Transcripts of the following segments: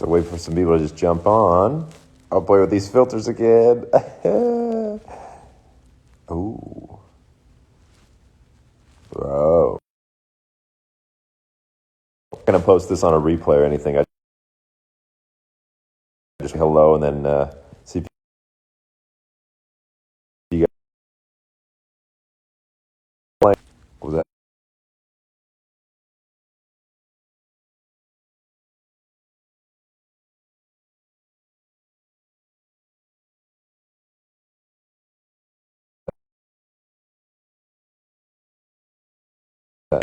So wait for some people to just jump on. I'll play with these filters again. Ooh. Bro. I'm going to post this on a replay or anything. I just hello and then see if you guys play. What was that?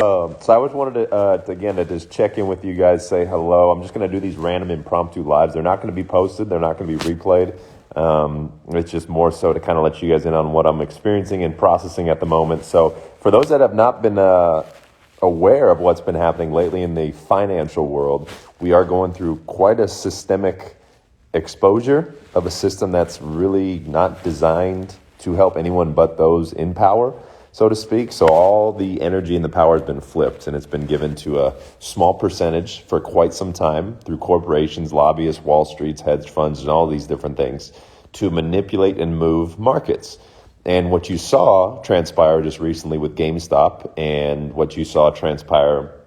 So I just wanted to just check in with you guys, say hello. I'm just going to do these random impromptu lives. They're not going to be posted. They're not going to be replayed. It's just more so to kind of let you guys in on what I'm experiencing and processing at the moment. So for those that have not been aware of what's been happening lately in the financial world, we are going through quite a systemic exposure of a system that's really not designed to help anyone but those in power, so to speak. So all the energy and the power has been flipped, and it's been given to a small percentage for quite some time through corporations, lobbyists, Wall Streets, hedge funds, and all these different things to manipulate and move markets. And what you saw transpire just recently with GameStop, and what you saw transpire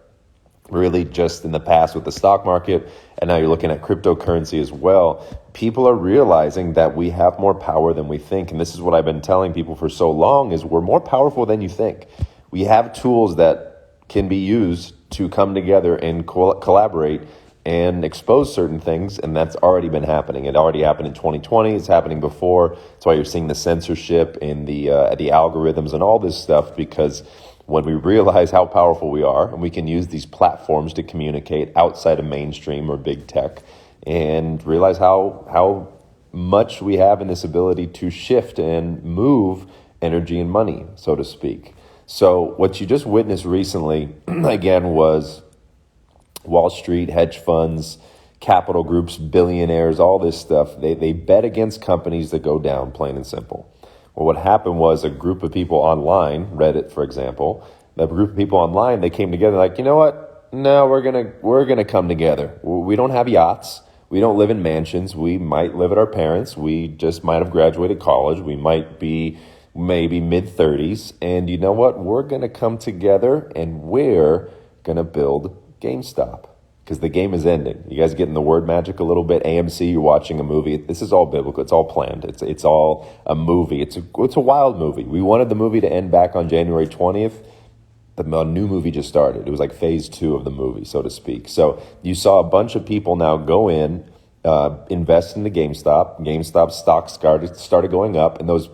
really just in the past with the stock market, and now you're looking at cryptocurrency as well. People are realizing that we have more power than we think. And this is what I've been telling people for so long, is we're more powerful than you think. We have tools that can be used to come together and collaborate and expose certain things, and that's already been happening. It already happened in 2020. It's happening before. That's why you're seeing the censorship in the algorithms and all this stuff, because when we realize how powerful we are, and we can use these platforms to communicate outside of mainstream or big tech, and realize how much we have in this ability to shift and move energy and money, so to speak. So what you just witnessed recently, again, was Wall Street, hedge funds, capital groups, billionaires, all this stuff. They bet against companies that go down, plain and simple. Well, what happened was a group of people online, Reddit, for example, that group of people online, they came together like, you know what? No, we're gonna come together. We don't have yachts. We don't live in mansions. We might live at our parents'. We just might have graduated college. We might be maybe mid-30s. And you know what? We're gonna come together and we're gonna build GameStop. Because the game is ending. You guys getting the word magic a little bit? AMC, you're watching a movie. This is all biblical. It's all planned. It's all a movie. It's a wild movie. We wanted the movie to end back on January 20th. The new movie just started. It was like phase 2 of the movie, so to speak. So you saw a bunch of people now go in, invest in the GameStop. GameStop stock started going up, and those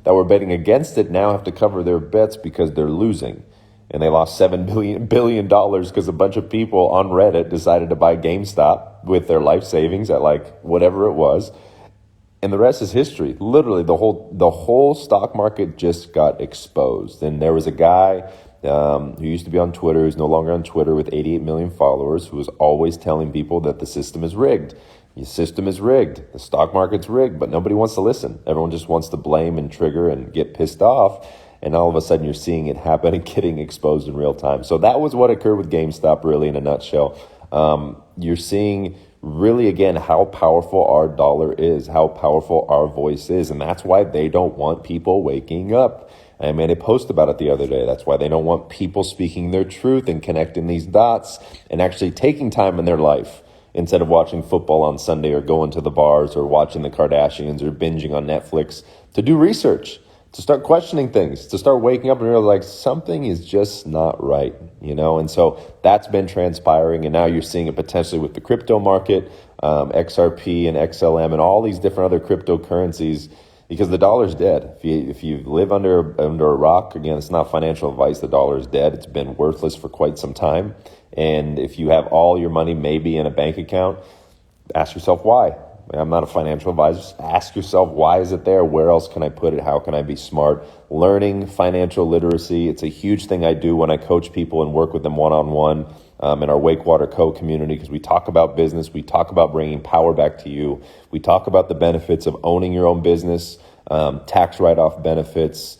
that were betting against it now have to cover their bets because they're losing. And they lost $7 billion because a bunch of people on Reddit decided to buy GameStop with their life savings at like whatever it was. And the rest is history. Literally, the whole stock market just got exposed. And there was a guy who used to be on Twitter, who's no longer on Twitter, with 88 million followers, who was always telling people that the system is rigged. The system is rigged. The stock market's rigged, but nobody wants to listen. Everyone just wants to blame and trigger and get pissed off. And all of a sudden you're seeing it happen and getting exposed in real time. So that was what occurred with GameStop, really, in a nutshell. You're seeing really, again, how powerful our dollar is, how powerful our voice is. And that's why they don't want people waking up. I made a post about it the other day. That's why they don't want people speaking their truth and connecting these dots and actually taking time in their life instead of watching football on Sunday or going to the bars or watching the Kardashians or binging on Netflix, to do research, to start questioning things, to start waking up and realize like something is just not right, you know? And so that's been transpiring, and now you're seeing it potentially with the crypto market, XRP and XLM and all these different other cryptocurrencies, because the dollar's dead. If you live under a rock, again, it's not financial advice, the dollar is dead. It's been worthless for quite some time. And if you have all your money maybe in a bank account, ask yourself why. I'm not a financial advisor. Just ask yourself, why is it there? Where else can I put it? How can I be smart? Learning financial literacy. It's a huge thing I do when I coach people and work with them one-on-one in our Wakewater Co community, because we talk about business. We talk about bringing power back to you. We talk about the benefits of owning your own business, tax write-off benefits,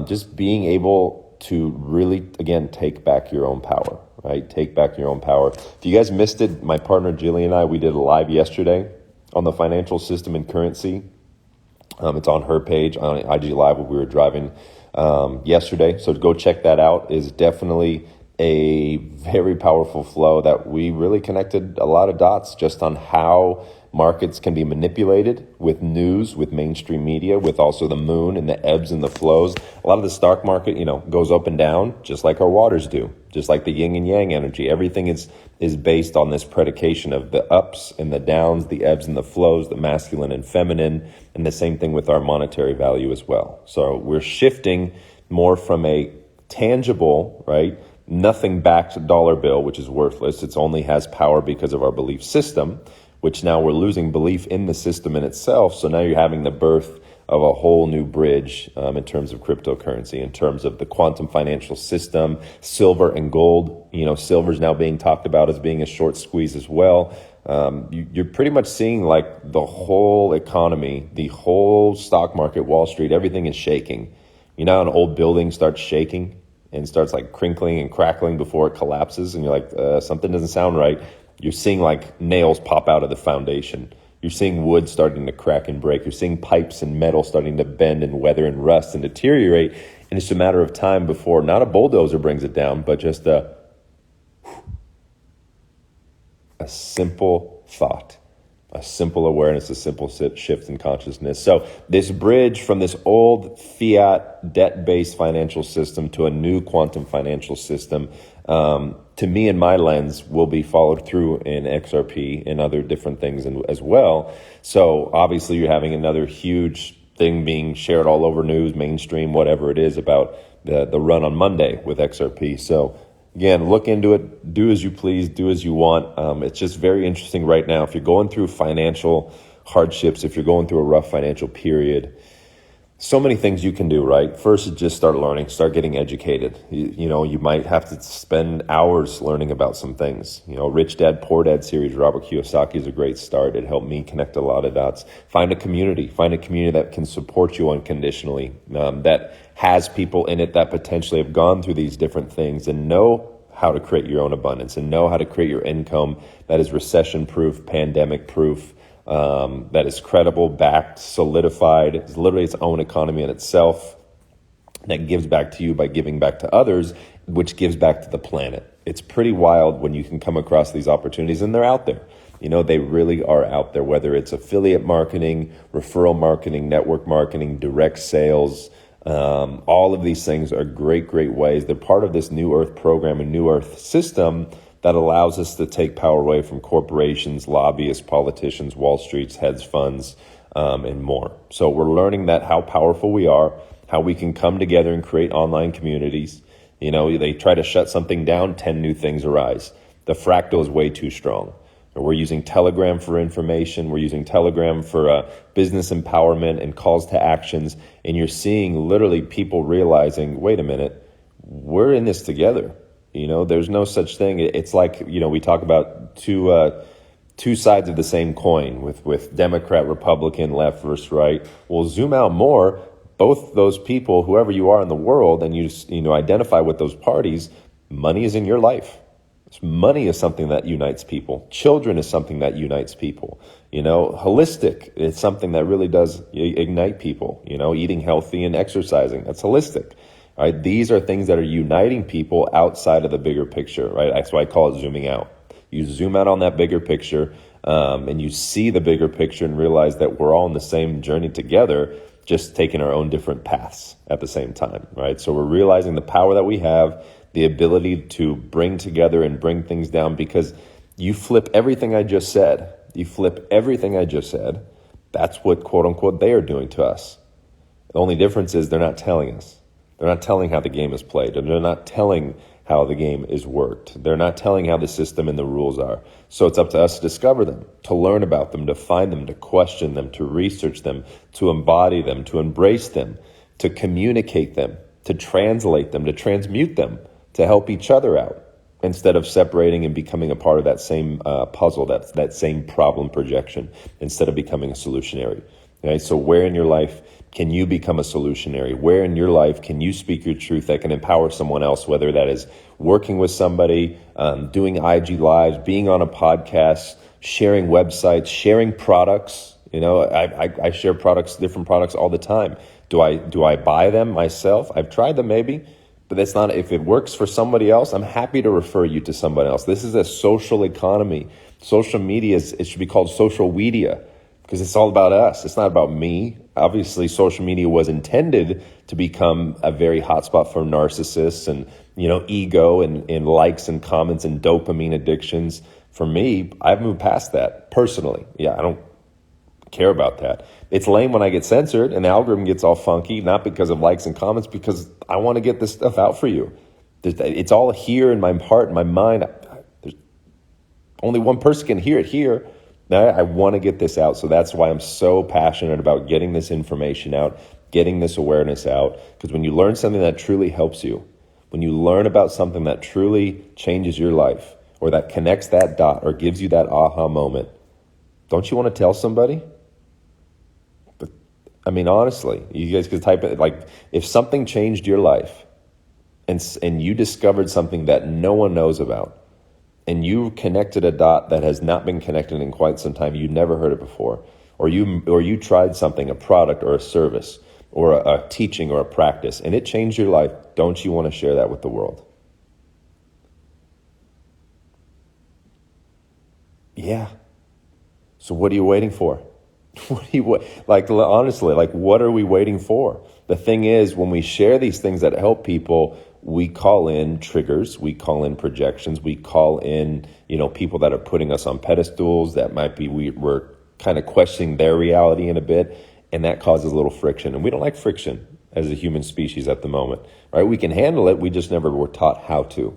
just being able to really, again, take back your own power, right? Take back your own power. If you guys missed it, my partner Jillian and I, we did a live yesterday on the financial system and currency. It's on her page on IG Live when we were driving yesterday. So go check that out. Is definitely a very powerful flow that we really connected a lot of dots just on how markets can be manipulated with news, with mainstream media, with also the moon and the ebbs and the flows. A lot of the stock market, goes up and down just like our waters do, just like the yin and yang energy. Everything is based on this predication of the ups and the downs, the ebbs and the flows, the masculine and feminine, and the same thing with our monetary value as well. So we're shifting more from a tangible, right, nothing backed dollar bill, which is worthless. It only has power because of our belief system, which now we're losing belief in the system in itself. So now you're having the birth of a whole new bridge in terms of cryptocurrency, in terms of the quantum financial system, silver and gold. Silver is now being talked about as being a short squeeze as well. You're pretty much seeing like the whole economy, the whole stock market, Wall Street, everything is shaking. An old building starts shaking and starts like crinkling and crackling before it collapses, and you're like, something doesn't sound right. You're seeing like nails pop out of the foundation. You're seeing wood starting to crack and break. You're seeing pipes and metal starting to bend and weather and rust and deteriorate. And it's a matter of time before not a bulldozer brings it down, but just a simple thought, a simple awareness, a simple shift in consciousness. So this bridge from this old fiat debt-based financial system to a new quantum financial system, to me and my lens, will be followed through in XRP and other different things as well. So obviously you're having another huge thing being shared all over news, mainstream, whatever it is, about the run on Monday with XRP. So again, look into it, do as you please, do as you want. It's just very interesting right now. If you're going through financial hardships, if you're going through a rough financial period, so many things you can do, right? First is just start learning, start getting educated. You might have to spend hours learning about some things. Rich Dad, Poor Dad series, Robert Kiyosaki, is a great start. It helped me connect a lot of dots. Find a community that can support you unconditionally, that has people in it that potentially have gone through these different things and know how to create your own abundance and know how to create your income that is recession-proof, pandemic-proof, that is credible, backed, solidified. It's literally its own economy in itself that gives back to you by giving back to others, which gives back to the planet. It's pretty wild when you can come across these opportunities, and they're out there. They really are out there, whether it's affiliate marketing, referral marketing, network marketing, direct sales. All of these things are great ways. They're part of this New Earth program and New Earth system that allows us to take power away from corporations, lobbyists, politicians, Wall Street's, hedge funds, and more. So we're learning that how powerful we are, how we can come together and create online communities. They try to shut something down, 10 new things arise. The fractal is way too strong. We're using Telegram for information. We're using Telegram for business empowerment and calls to actions. And you're seeing literally people realizing, wait a minute, we're in this together. There's no such thing. It's like, we talk about two sides of the same coin with Democrat, Republican, left versus right. We'll zoom out more. Both those people, whoever you are in the world, and you identify with those parties, money is in your life. Money is something that unites people. Children is something that unites people. Holistic is something that really does ignite people. Eating healthy and exercising, that's holistic. All right, these are things that are uniting people outside of the bigger picture, right? That's why I call it zooming out. You zoom out on that bigger picture, and you see the bigger picture and realize that we're all on the same journey together, just taking our own different paths at the same time, right? So we're realizing the power that we have, the ability to bring together and bring things down, because you flip everything I just said. That's what, quote unquote, they are doing to us. The only difference is they're not telling us. They're not telling how the game is played. They're not telling how the game is worked. They're not telling how the system and the rules are. So it's up to us to discover them, to learn about them, to find them, to question them, to research them, to embody them, to embrace them, to communicate them, to translate them, to transmute them, to help each other out, instead of separating and becoming a part of that same puzzle, that same problem projection, instead of becoming a solutionary. Okay? So where in your life can you become a solutionary? Where in your life can you speak your truth that can empower someone else, whether that is working with somebody, doing IG lives, being on a podcast, sharing websites, sharing products. I share products, different products all the time. Do I buy them myself? I've tried them maybe, but that's not, if it works for somebody else, I'm happy to refer you to somebody else. This is a social economy. Social media, it should be called social media because it's all about us. It's not about me. Obviously, social media was intended to become a very hotspot for narcissists and, ego and likes and comments and dopamine addictions. For me, I've moved past that personally. Yeah, I don't care about that. It's lame when I get censored and the algorithm gets all funky, not because of likes and comments, because I want to get this stuff out for you. It's all here in my heart and my mind. There's only one person can hear it here. I want to get this out. So that's why I'm so passionate about getting this information out, getting this awareness out. Because when you learn something that truly helps you, when you learn about something that truly changes your life, or that connects that dot or gives you that aha moment, don't you want to tell somebody? But I mean, honestly, you guys could type it, like, if something changed your life and you discovered something that no one knows about, and you connected a dot that has not been connected in quite some time, you'd never heard it before, or you tried something, a product or a service or a teaching or a practice, and it changed your life, don't you want to share that with the world? Yeah. So what are you waiting for? Honestly, what are we waiting for? The thing is, when we share these things that help people, we call in triggers, we call in projections, we call in, people that are putting us on pedestals that might be, we're kind of questioning their reality in a bit, and that causes a little friction. And we don't like friction as a human species at the moment, right? We can handle it, we just never were taught how to.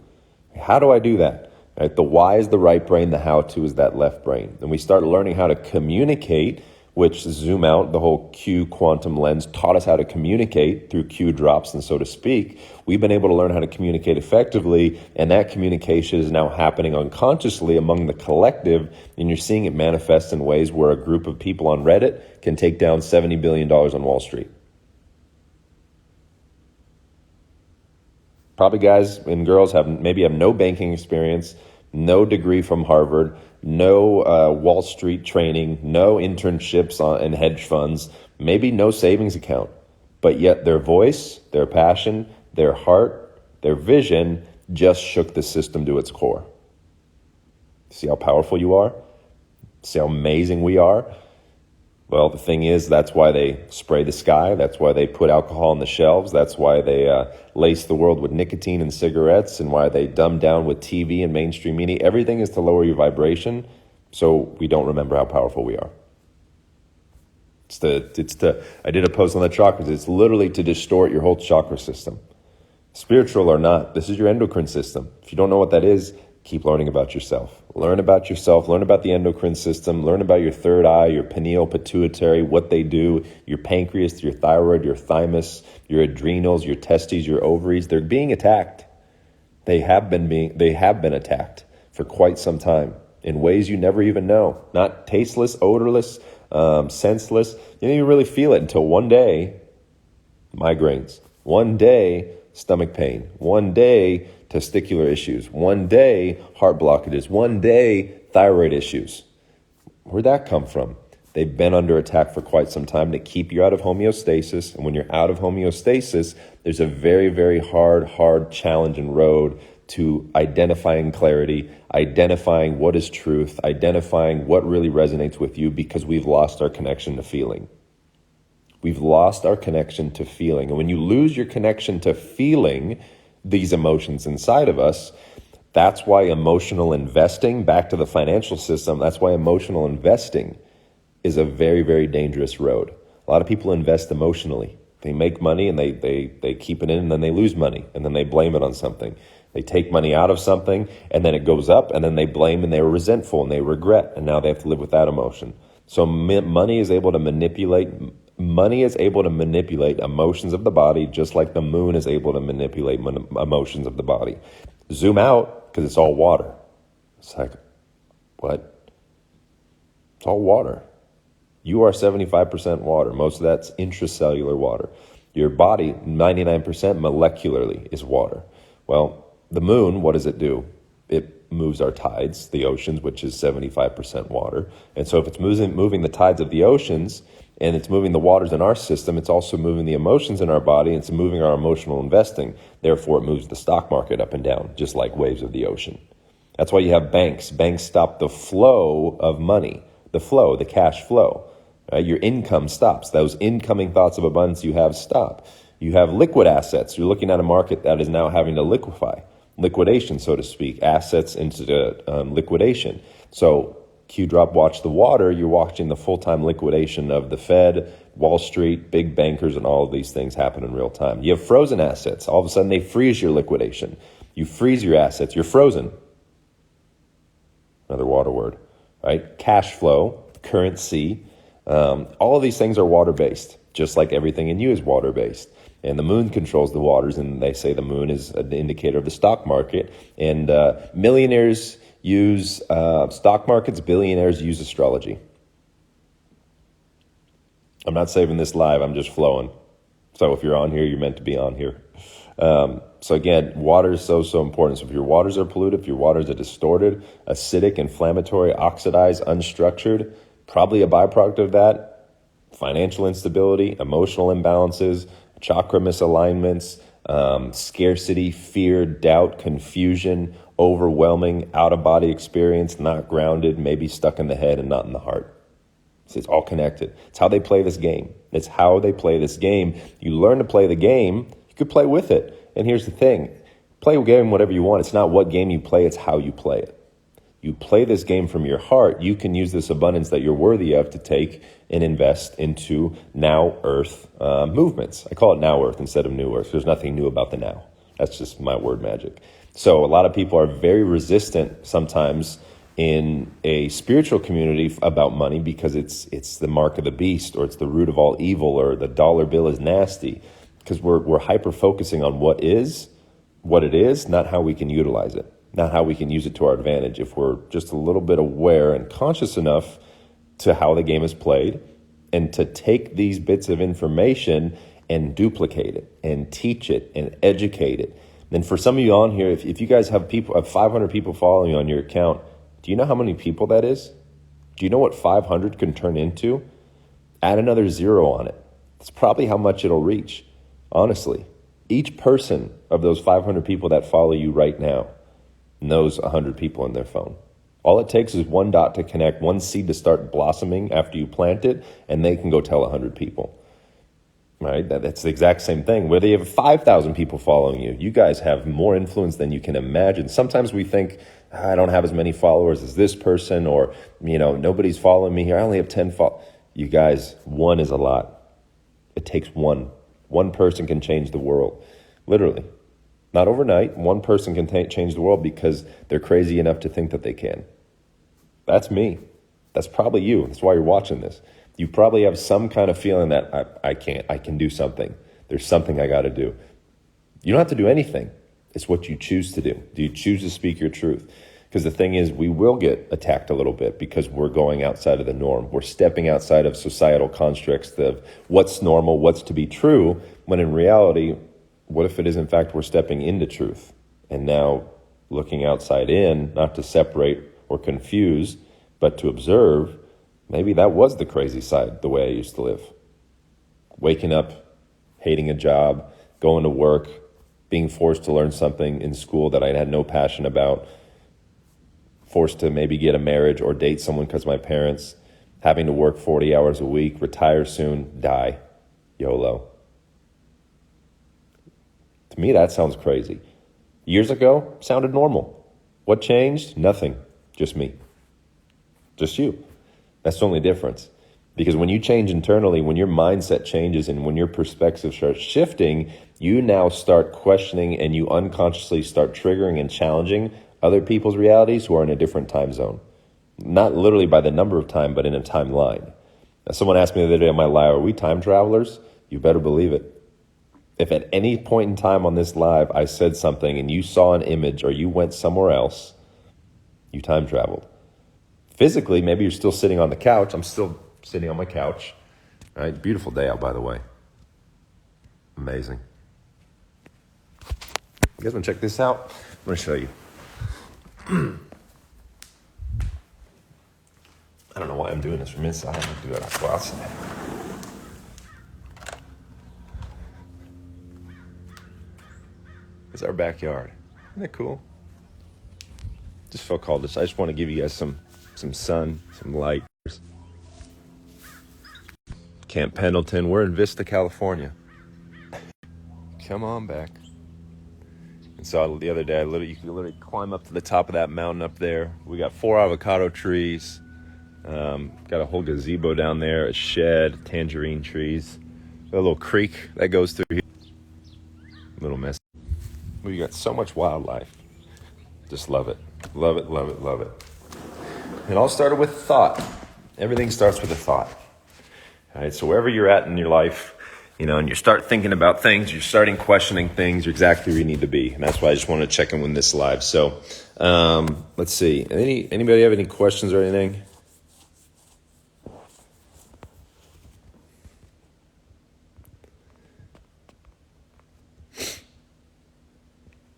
How do I do that? Right? The why is the right brain, the how to is that left brain. And we start learning how to communicate, which, zoom out, the whole Q quantum lens taught us how to communicate through Q drops, and so to speak. We've been able to learn how to communicate effectively, and that communication is now happening unconsciously among the collective, and you're seeing it manifest in ways where a group of people on Reddit can take down $70 billion on Wall Street. Probably guys and girls have no banking experience, no degree from Harvard, no Wall Street training, no internships in hedge funds, maybe no savings account. But yet their voice, their passion, their heart, their vision just shook the system to its core. See how powerful you are? See how amazing we are? Well, the thing is, that's why they spray the sky. That's why they put alcohol on the shelves. That's why they lace the world with nicotine and cigarettes, and why they dumb down with TV and mainstream media. Everything is to lower your vibration so we don't remember how powerful we are. I did a post on the chakras. It's literally to distort your whole chakra system. Spiritual or not, this is your endocrine system. If you don't know what that is, keep learning about yourself. Learn about yourself, learn about the endocrine system, learn about your third eye, your pineal, pituitary, what they do, your pancreas, your thyroid, your thymus, your adrenals, your testes, your ovaries. They're being attacked. They have been attacked for quite some time in ways you never even know. Not tasteless, odorless, senseless. You don't even really feel it until one day, migraines. One day, stomach pain. One day, testicular issues. One day, heart blockages. One day, thyroid issues. Where'd that come from? They've been under attack for quite some time to keep you out of homeostasis. And when you're out of homeostasis, there's a very, very hard challenge and road to identifying clarity, identifying what is truth, identifying what really resonates with you, because we've lost our connection to feeling. We've lost our connection to feeling. And when you lose your connection to feeling these emotions inside of us, that's why emotional investing, back to the financial system, that's why emotional investing is a very, very dangerous road. A lot of people invest emotionally. They make money and they keep it in, and then they lose money, and then they blame it on something. They take money out of something, and then it goes up, and then they blame, and they're resentful, and they regret, and now they have to live with that emotion. So money is able to manipulate emotions of the body, just like the moon is able to manipulate emotions of the body. Zoom out, because it's all water. It's like, what? It's all water. You are 75% water. Most of that's intracellular water. Your body, 99% molecularly, is water. Well, the moon, what does it do? It moves our tides, the oceans, which is 75% water. And so if it's moving the tides of the oceans, and it's moving the waters in our system, it's also moving the emotions in our body, and it's moving our emotional investing. Therefore, it moves the stock market up and down, just like waves of the ocean. That's why you have banks. Banks stop the flow of money, the cash flow. Right? Your income stops. Those incoming thoughts of abundance you have stop. You have liquid assets. You're looking at a market that is now having to liquidation, so to speak, assets into liquidation. So Q-Drop Watch the Water, you're watching the full-time liquidation of the Fed, Wall Street, big bankers, and all of these things happen in real time. You have frozen assets. All of a sudden, they freeze your liquidation. You freeze your assets. You're frozen. Another water word, right? Cash flow, currency. All of these things are water-based, just like everything in you is water-based. And the moon controls the waters, and they say the moon is an indicator of the stock market. And millionaires use stock markets, billionaires use astrology. I'm not saving this live, I'm just flowing. So if you're on here, you're meant to be on here. So again, water is so important. So if your waters are polluted, if your waters are distorted, acidic, inflammatory, oxidized, unstructured, probably a byproduct of that, financial instability, emotional imbalances, chakra misalignments, scarcity, fear, doubt, confusion, overwhelming, out-of-body experience, not grounded, maybe stuck in the head and not in the heart. So it's all connected. It's how they play this game. It's how they play this game. You learn to play the game, you could play with it. And here's the thing. Play a game whatever you want. It's not what game you play, it's how you play it. You play this game from your heart, you can use this abundance that you're worthy of to take and invest into now earth movements. I call it now earth instead of new earth. There's nothing new about the now. That's just my word magic. So a lot of people are very resistant sometimes in a spiritual community about money because it's the mark of the beast, or it's the root of all evil, or the dollar bill is nasty, because we're hyper focusing on what it is, not how we can utilize it. Not how we can use it to our advantage if we're just a little bit aware and conscious enough to how the game is played, and to take these bits of information and duplicate it and teach it and educate it. And for some of you on here, if you guys have 500 people following you on your account, do you know how many people that is? Do you know what 500 can turn into? Add another 0 on it. That's probably how much it'll reach, honestly. Each person of those 500 people that follow you right now knows 100 people in their phone. All it takes is one dot to connect, one seed to start blossoming after you plant it, and they can go tell 100 people. Right? That's the exact same thing. Whether you have 5,000 people following you, you guys have more influence than you can imagine. Sometimes we think, I don't have as many followers as this person, or nobody's following me here. I only have 10 followers. You guys, one is a lot. It takes one. One person can change the world, literally. Not overnight. One person can change the world because they're crazy enough to think that they can. That's me. That's probably you. That's why you're watching this. You probably have some kind of feeling that I can't. I can do something. There's something I got to do. You don't have to do anything. It's what you choose to do. Do you choose to speak your truth? Because the thing is, we will get attacked a little bit because we're going outside of the norm. We're stepping outside of societal constructs of what's normal, what's to be true, when in reality, what if it is, in fact, we're stepping into truth and now looking outside in, not to separate or confuse, but to observe, maybe that was the crazy side, the way I used to live. Waking up, hating a job, going to work, being forced to learn something in school that I had no passion about, forced to maybe get a marriage or date someone because of my parents, having to work 40 hours a week, retire soon, die, YOLO. To me, that sounds crazy. Years ago, sounded normal. What changed? Nothing. Just me. Just you. That's the only difference. Because when you change internally, when your mindset changes and when your perspective starts shifting, you now start questioning and you unconsciously start triggering and challenging other people's realities who are in a different time zone. Not literally by the number of time, but in a timeline. Now, someone asked me the other day on my live, are we time travelers? You better believe it. If at any point in time on this live I said something and you saw an image or you went somewhere else, you time traveled. Physically, maybe you're still sitting on the couch. I'm still sitting on my couch. All right, beautiful day out, by the way. Amazing. You guys want to check this out? I'm going to show you. I don't know why I'm doing this from inside. I'm going to do it outside. It's our backyard. Isn't that cool? Just felt called this. I just want to give you guys some sun, some light. Camp Pendleton. We're in Vista, California. Come on back. And so the other day, you could literally climb up to the top of that mountain up there. We got 4 avocado trees. Got a whole gazebo down there, a shed, tangerine trees. Got a little creek that goes through here. Little mess. We got so much wildlife. Just love it. Love it, love it, love it. It all started with thought. Everything starts with a thought. All right, so wherever you're at in your life, and you start thinking about things, you're starting questioning things, you're exactly where you need to be. And that's why I just wanted to check in with this live. So let's see. Anybody have any questions or anything?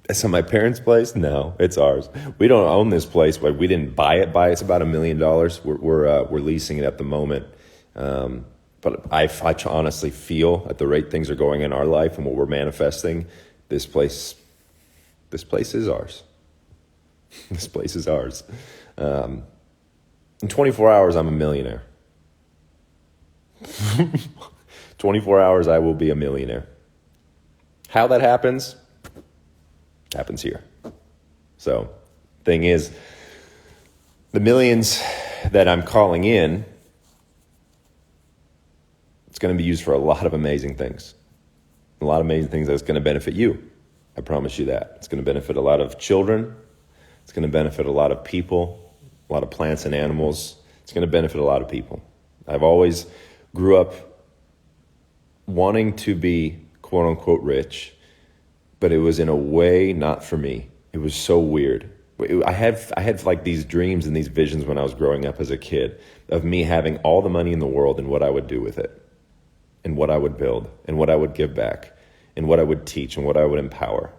It's on my parents' place? No, it's ours. We don't own this place, but we didn't buy it. It's about $1 million. We're leasing it at the moment. But I honestly feel at the rate things are going in our life and what we're manifesting, this place is ours. This place is ours. In 24 hours, I'm a millionaire. 24 hours, I will be a millionaire. How that happens here. So, thing is, the millions that I'm calling in, it's going to be used for a lot of amazing things. A lot of amazing things that's going to benefit you. I promise you that. It's going to benefit a lot of children. It's going to benefit a lot of people, a lot of plants and animals. It's going to benefit a lot of people. I've always grew up wanting to be quote unquote rich, but it was in a way not for me. It was so weird. I had like these dreams and these visions when I was growing up as a kid of me having all the money in the world and what I would do with it, and what I would build, and what I would give back, and what I would teach, and what I would empower.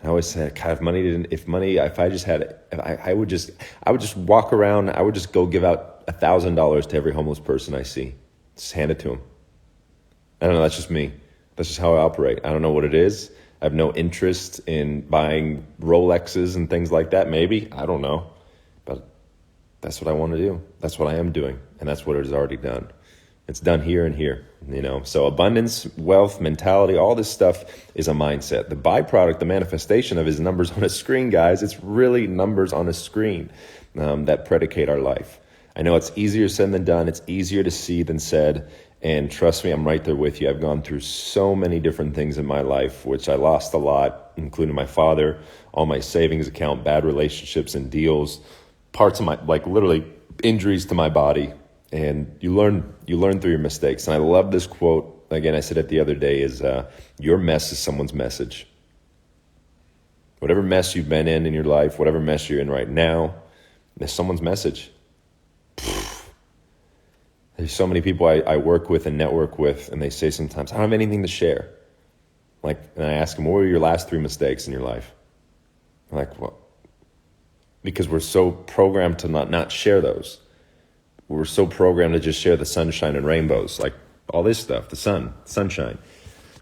I always said, God, if I just had it, I would just walk around. I would just go give out $1,000 to every homeless person I see. Just hand it to them. I don't know. That's just me. That's just how I operate. I don't know what it is. I have no interest in buying Rolexes and things like that. Maybe, I don't know. But that's what I want to do. That's what I am doing. And that's what it has already done. It's done here and here, So abundance, wealth, mentality, all this stuff is a mindset. The byproduct, the manifestation of it is numbers on a screen, guys. It's really numbers on a screen that predicate our life. I know it's easier said than done. It's easier to see than said. And trust me, I'm right there with you. I've gone through so many different things in my life, which I lost a lot, including my father, all my savings account, bad relationships and deals, parts of my, like literally injuries to my body. And you learn through your mistakes. And I love this quote. Again, I said it the other day is, your mess is someone's message. Whatever mess you've been in your life, whatever mess you're in right now, there's someone's message. There's so many people I work with and network with, and they say sometimes, I don't have anything to share. And I ask them, what were your last 3 mistakes in your life? I'm like, well, because we're so programmed to not share those. We're so programmed to just share the sunshine and rainbows, like all this stuff, the sunshine.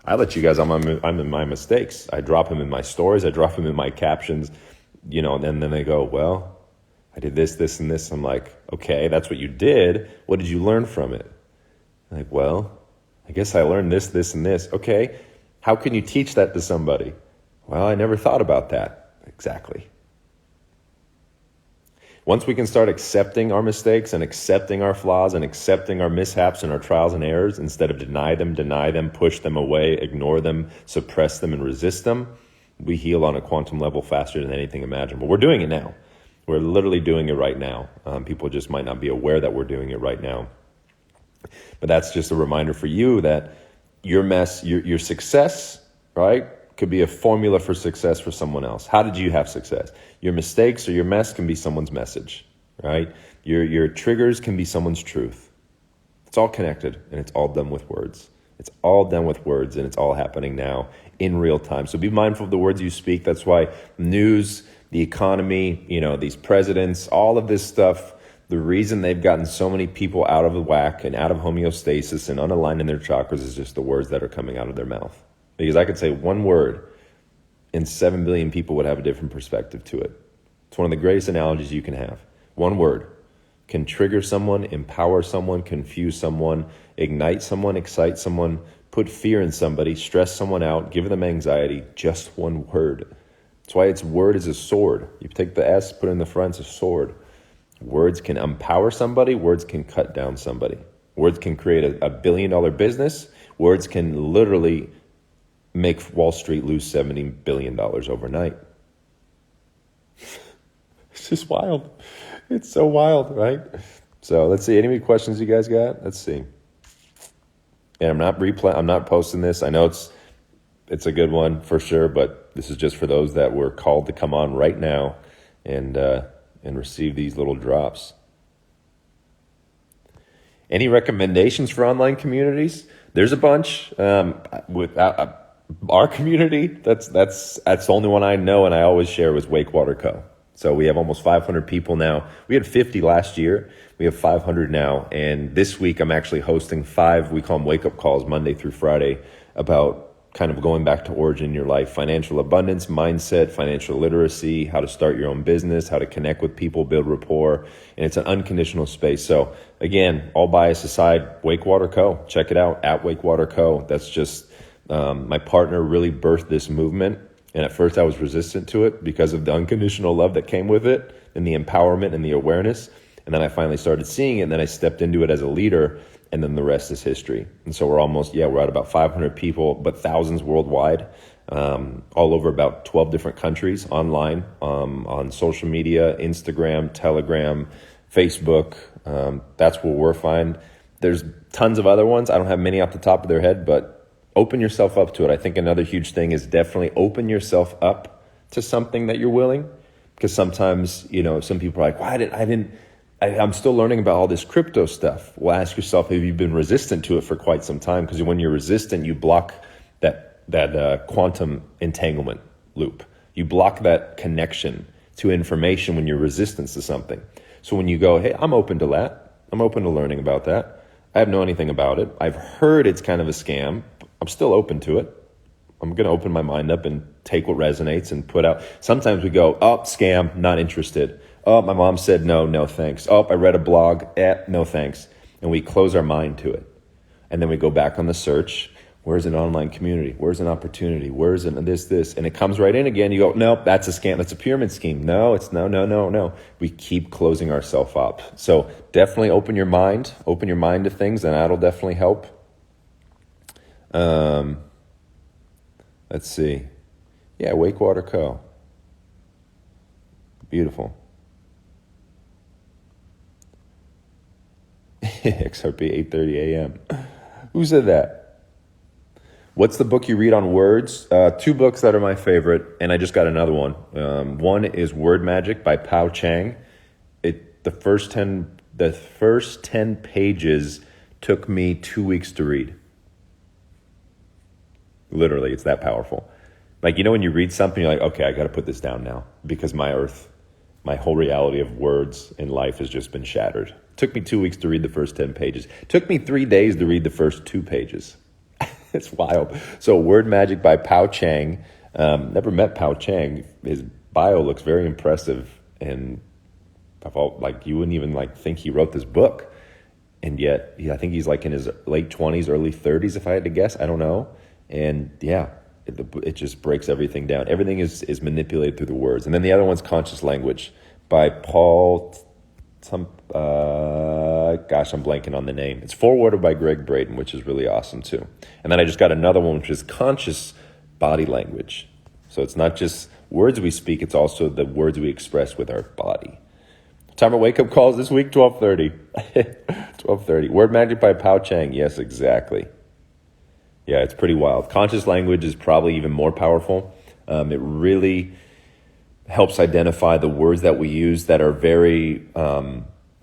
I let you guys, I'm in my mistakes. I drop them in my stories. I drop them in my captions, and then they go, well, I did this, this, and this. I'm like, okay, that's what you did. What did you learn from it? I'm like, well, I guess I learned this, this, and this. Okay, how can you teach that to somebody? Well, I never thought about that. Exactly. Once we can start accepting our mistakes and accepting our flaws and accepting our mishaps and our trials and errors, instead of deny them, push them away, ignore them, suppress them, and resist them, we heal on a quantum level faster than anything imaginable. We're doing it now. We're literally doing it right now. People just might not be aware that we're doing it right now. But that's just a reminder for you that your mess, your success, right, could be a formula for success for someone else. How did you have success? Your mistakes or your mess can be someone's message, right? Your triggers can be someone's truth. It's all connected, and it's all done with words. It's all done with words, and it's all happening now in real time. So be mindful of the words you speak. That's why news, the economy, these presidents, all of this stuff, the reason they've gotten so many people out of whack and out of homeostasis and unaligned in their chakras is just the words that are coming out of their mouth. Because I could say one word, and 7 billion people would have a different perspective to it. It's one of the greatest analogies you can have. One word can trigger someone, empower someone, confuse someone, ignite someone, excite someone, put fear in somebody, stress someone out, give them anxiety. Just one word. That's why its word is a sword. You take the S, put it in the front, it's a sword. Words can empower somebody. Words can cut down somebody. Words can create a billion-dollar business. Words can literally make Wall Street lose $70 billion overnight. It's just wild. It's so wild, right? So let's see. Any questions you guys got? Let's see. And I'm not posting this. I know it's a good one for sure, but this is just for those that were called to come on right now and receive these little drops. Any recommendations for online communities? There's a bunch. With our community, that's the only one I know, and I always share was Wakewater Co. So we have almost 500 people now. We had 50 last year. We have 500 now. And this week I'm actually hosting 5, we call them wake-up calls, Monday through Friday, about kind of going back to origin in your life, financial abundance, mindset, financial literacy, how to start your own business, how to connect with people, build rapport. And it's an unconditional space. So again, all bias aside, Wakewater Co. Check it out, at Wakewater Co. That's just, my partner really birthed this movement. And at first I was resistant to it because of the unconditional love that came with it and the empowerment and the awareness. And then I finally started seeing it, and then I stepped into it as a leader, and then the rest is history. And so we're at about 500 people, but thousands worldwide, all over about 12 different countries, online, on social media, Instagram, Telegram, Facebook. That's where we're fine. There's tons of other ones. I don't have many off the top of their head, but open yourself up to it. I think another huge thing is definitely open yourself up to something that you're willing. Because sometimes, some people are like, I'm still learning about all this crypto stuff. Well, ask yourself, have you been resistant to it for quite some time? Because when you're resistant, you block that quantum entanglement loop. You block that connection to information when you're resistant to something. So when you go, hey, I'm open to that. I'm open to learning about that. I don't know anything about it. I've heard it's kind of a scam. I'm still open to it. I'm going to open my mind up and take what resonates and put out. Sometimes we go, oh, scam, not interested. Oh, my mom said no thanks. Oh, I read a blog, no thanks. And we close our mind to it. And then we go back on the search. Where's an online community? Where's an opportunity? Where's this? And it comes right in again. You go, no, that's a scam. That's a pyramid scheme. No, it's no. We keep closing ourselves up. So definitely open your mind to things, and that'll definitely help. Let's see. Yeah, Wakewater Co. Beautiful. XRP 8:30 a.m. Who said that? What's the book you read on words? 2 books that are my favorite, and I just got another one. One is Word Magic by Pao Chang. The first 10 pages took me 2 weeks to read. Literally, it's that powerful. Like, when you read something, you're like, okay, I got to put this down now because my whole reality of words in life has just been shattered. It took me 2 weeks to read the first 10 pages. It took me 3 days to read the first 2 pages. It's wild. So Word Magic by Pao Chang. Never met Pao Chang. His bio looks very impressive. And you wouldn't even think he wrote this book. And yet, I think he's in his late 20s, early 30s, if I had to guess. I don't know. And yeah, it just breaks everything down. Everything is manipulated through the words. And then the other one's Conscious Language by Paul, I'm blanking on the name. It's forwarded by Greg Braden, which is really awesome too. And then I just got another one, which is Conscious Body Language. So it's not just words we speak, it's also the words we express with our body. Time of wake-up calls this week, 12:30. 12:30. Word Magic by Pao Chang. Yes, exactly. Yeah, it's pretty wild. Conscious language is probably even more powerful. It really helps identify the words that we use that are very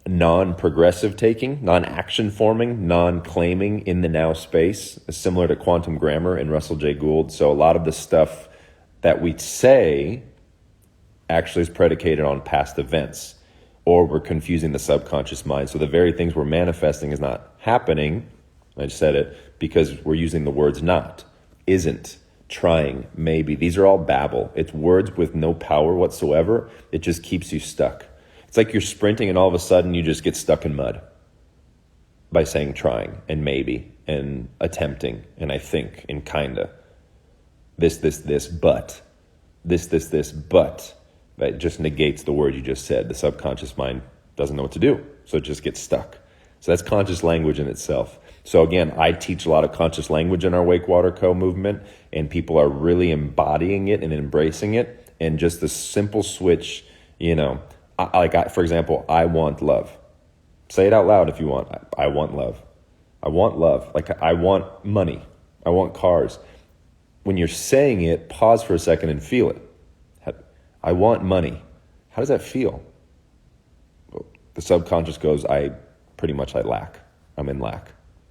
non-progressive taking, non-action forming, non-claiming in the now space, similar to quantum grammar in Russell J. Gould. So a lot of the stuff that we say actually is predicated on past events, or we're confusing the subconscious mind. So the very things we're manifesting is not happening, I just said it, because we're using the words not, isn't, trying, maybe. These are all babble. It's words with no power whatsoever. It just keeps you stuck. It's like you're sprinting and all of a sudden you just get stuck in mud by saying trying and maybe and attempting and I think and kinda. This, but. This, but. That just negates the word you just said. The subconscious mind doesn't know what to do, so it just gets stuck. So that's conscious language in itself. So again, I teach a lot of conscious language in our Wake Water Co. movement, and people are really embodying it and embracing it. And just the simple switch, for example, I want love. Say it out loud if you want. I want love. I want love. Like I want money. I want cars. When you're saying it, pause for a second and feel it. I want money. How does that feel? The subconscious goes, I lack. I'm in lack.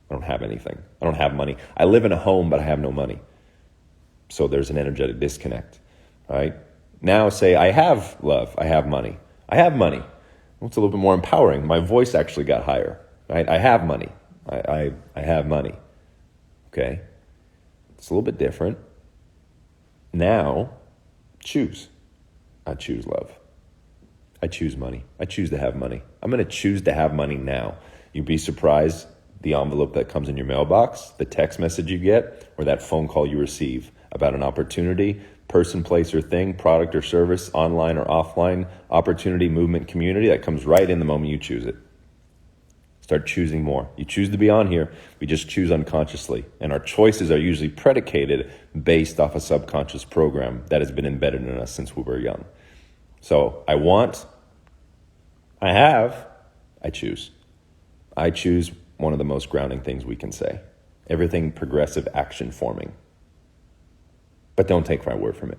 I don't have anything. I don't have money. I live in a home, but I have no money. So there's an energetic disconnect, right? Now say, I have love. I have money. I have money. Well, it's a little bit more empowering. My voice actually got higher, right? I have money. I have money. Okay? It's a little bit different. Now, choose. I choose love. I choose money. I choose to have money. I'm going to choose to have money now. You'd be surprised the envelope that comes in your mailbox, the text message you get, or that phone call you receive about an opportunity, person, place, or thing, product or service, online or offline, opportunity, movement, community, that comes right in the moment you choose it. Start choosing more. You choose to be on here. We just choose unconsciously. And our choices are usually predicated based off a subconscious program that has been embedded in us since we were young. So I want, I have, I choose. I choose one of the most grounding things we can say. Everything progressive action forming. But don't take my word from it.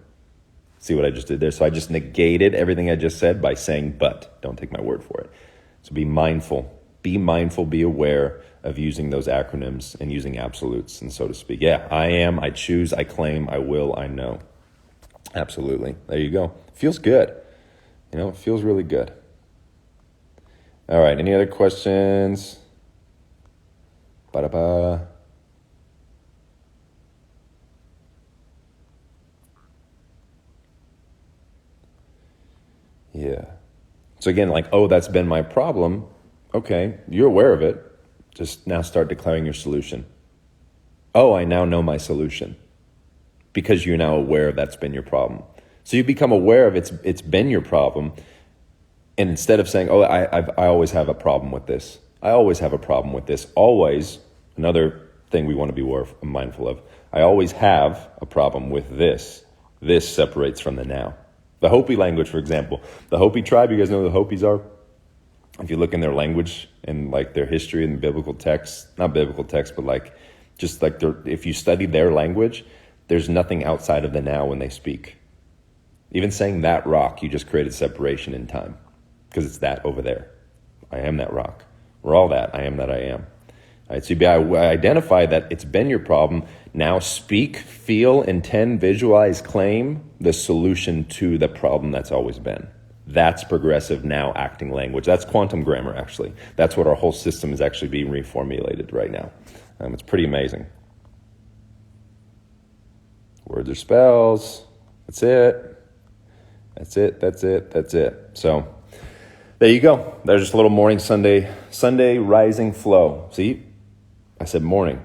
See what I just did there? So I just negated everything I just said by saying but. Don't take my word for it. So be mindful. Be mindful, be aware of using those acronyms and using absolutes, and so to speak. Yeah, I am, I choose, I claim, I will, I know. Absolutely. There you go. Feels good. It feels really good. All right, any other questions? Ba-da-ba. Yeah. So again, that's been my problem. Okay, you're aware of it. Just now start declaring your solution. Oh, I now know my solution. Because you're now aware that's been your problem. So you become aware of it's been your problem. And instead of saying, I always have a problem with this. I always have a problem with this. Always, another thing we want to be mindful of. I always have a problem with this. This separates from the now. The Hopi language, for example. The Hopi tribe, you guys know who the Hopis are? If you look in their language and their history and biblical texts, not biblical texts, but if you study their language, there's nothing outside of the now when they speak. Even saying that rock, you just created separation in time because it's that over there. I am that rock. We're all that. I am that I am. All right, so you identify that it's been your problem. Now speak, feel, intend, visualize, claim the solution to the problem that's always been. That's progressive now acting language. That's quantum grammar, actually. That's what our whole system is actually being reformulated right now. It's pretty amazing. Words are spells. That's it. So there you go. There's just a little morning Sunday rising flow. See, I said morning.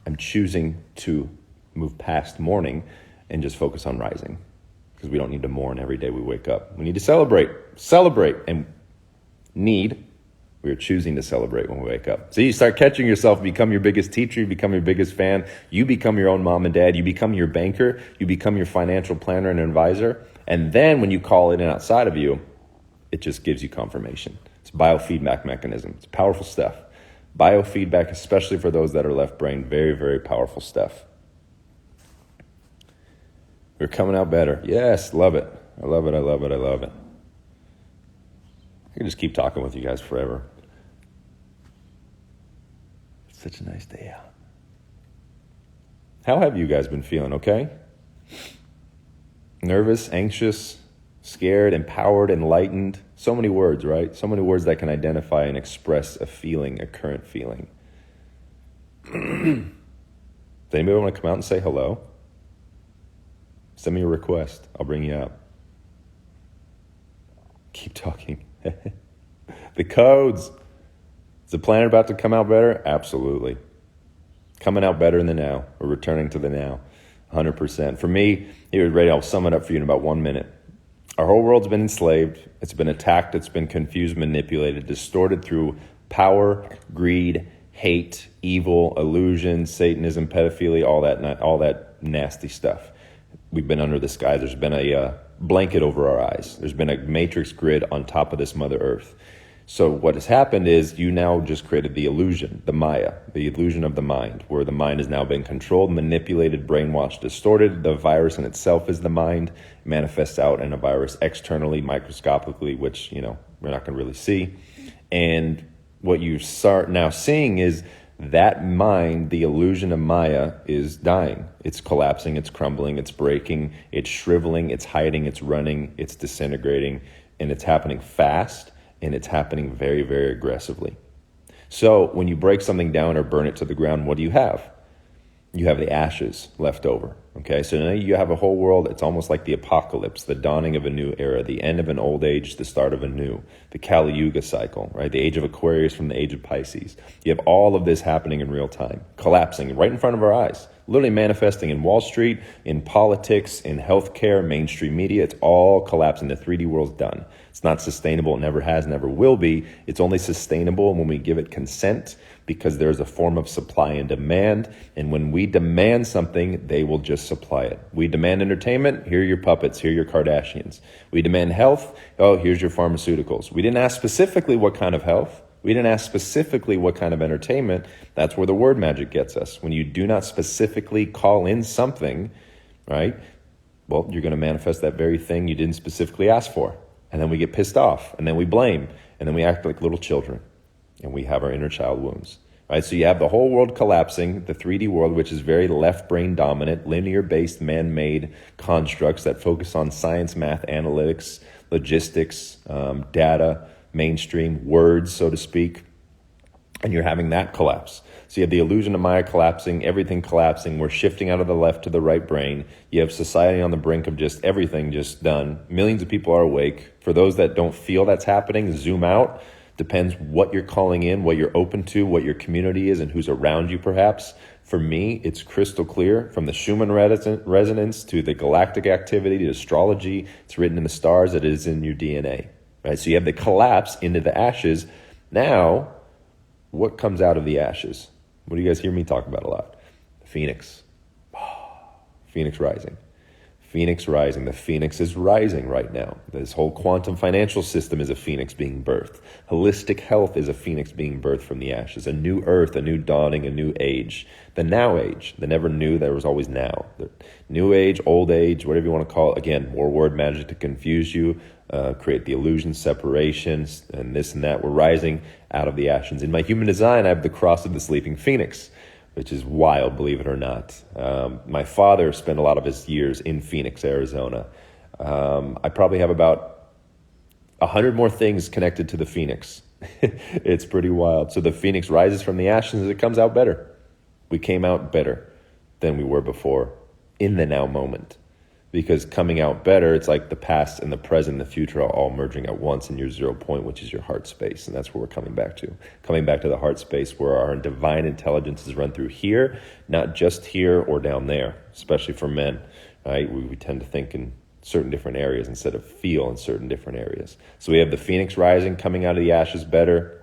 I'm choosing to move past morning and just focus on rising. Because we don't need to mourn every day we wake up. We need to celebrate, and we are choosing to celebrate when we wake up. So you start catching yourself, become your biggest teacher, you become your biggest fan, you become your own mom and dad, you become your banker, you become your financial planner and advisor, and then when you call it in outside of you, it just gives you confirmation. It's a biofeedback mechanism. It's powerful stuff. Biofeedback, especially for those that are left brain, very, very powerful stuff. We're coming out better. Yes, love it. I love it. could just keep talking with you guys forever. It's such a nice day out. How have you guys been feeling, okay? Nervous, anxious, scared, empowered, enlightened. So many words, right? So many words that can identify and express a feeling, a current feeling. Does anybody want to come out and say hello? Send me a request. I'll bring you out. Keep talking. The codes. Is the planet about to come out better? Absolutely. Coming out better in the now. We're returning to the now. 100%. For me, here's ready. I'll sum it up for you in about 1 minute. Our whole world's been enslaved. It's been attacked. It's been confused, manipulated, distorted through power, greed, hate, evil, illusion, Satanism, pedophilia, all that nasty stuff. We've been under the sky. There's been a blanket over our eyes. There's been a matrix grid on top of this Mother Earth. So what has happened is you now just created the illusion, the Maya, the illusion of the mind, where the mind has now been controlled, manipulated, brainwashed, distorted. The virus in itself is the mind. It manifests out in a virus externally, microscopically, which, we're not going to really see. And what you start now seeing is that mind, the illusion of Maya, is dying. It's collapsing, it's crumbling, it's breaking, it's shriveling, it's hiding, it's running, it's disintegrating, and it's happening fast. And it's happening very, very aggressively. So when you break something down or burn it to the ground, what do you have? You have the ashes left over. Okay, so now you have a whole world. It's almost like the apocalypse, the dawning of a new era, the end of an old age, the start of a new, the Kali Yuga cycle, right? The age of Aquarius from the age of Pisces. You have all of this happening in real time, collapsing right in front of our eyes, literally manifesting in Wall Street, in politics, in healthcare, mainstream media. It's all collapsing. The 3D world's done. It's not sustainable. It never has, never will be. It's only sustainable when we give it consent, because there's a form of supply and demand. And when we demand something, they will just supply it. We demand entertainment. Here are your puppets. Here are your Kardashians. We demand health. Oh, here's your pharmaceuticals. We didn't ask specifically what kind of health. We didn't ask specifically what kind of entertainment. That's where the word magic gets us. When you do not specifically call in something, right? Well, you're going to manifest that very thing you didn't specifically ask for. And then we get pissed off, and then we blame, and then we act like little children, and we have our inner child wounds, right? So you have the whole world collapsing, the 3D world, which is very left brain dominant, linear-based, man-made constructs that focus on science, math, analytics, logistics, data, mainstream, words, so to speak, and you're having that collapse. So you have the illusion of Maya collapsing, everything collapsing. We're shifting out of the left to the right brain. You have society on the brink of just everything just done. Millions of people are awake. For those that don't feel that's happening, zoom out. Depends what you're calling in, what you're open to, what your community is, and who's around you perhaps. For me, it's crystal clear from the Schumann resonance to the galactic activity to astrology. It's written in the stars that it is in your DNA, right? So you have the collapse into the ashes. Now, what comes out of the ashes? What do you guys hear me talk about a lot? Phoenix. Phoenix rising. Phoenix rising. The phoenix is rising right now. This whole quantum financial system is a phoenix being birthed. Holistic health is a phoenix being birthed from the ashes. A new earth, a new dawning, a new age. The now age. The never knew, there was always now. The new age, old age, whatever you want to call it. Again, more word magic to confuse you. Create the illusion, separations, and this and that. We're rising out of the ashes. In my human design, I have the cross of the sleeping phoenix, which is wild, believe it or not. My father spent a lot of his years in Phoenix, Arizona. I probably have about 100 more things connected to the phoenix. It's pretty wild. So the phoenix rises from the ashes and it comes out better. We came out better than we were before in the now moment. Because coming out better, it's like the past and the present and the future are all merging at once in your 0 point, which is your heart space. And that's where we're coming back to. Coming back to the heart space where our divine intelligence is run through here, not just here or down there, especially for men, right? We tend to think in certain different areas instead of feel in certain different areas. So we have the phoenix rising, coming out of the ashes better,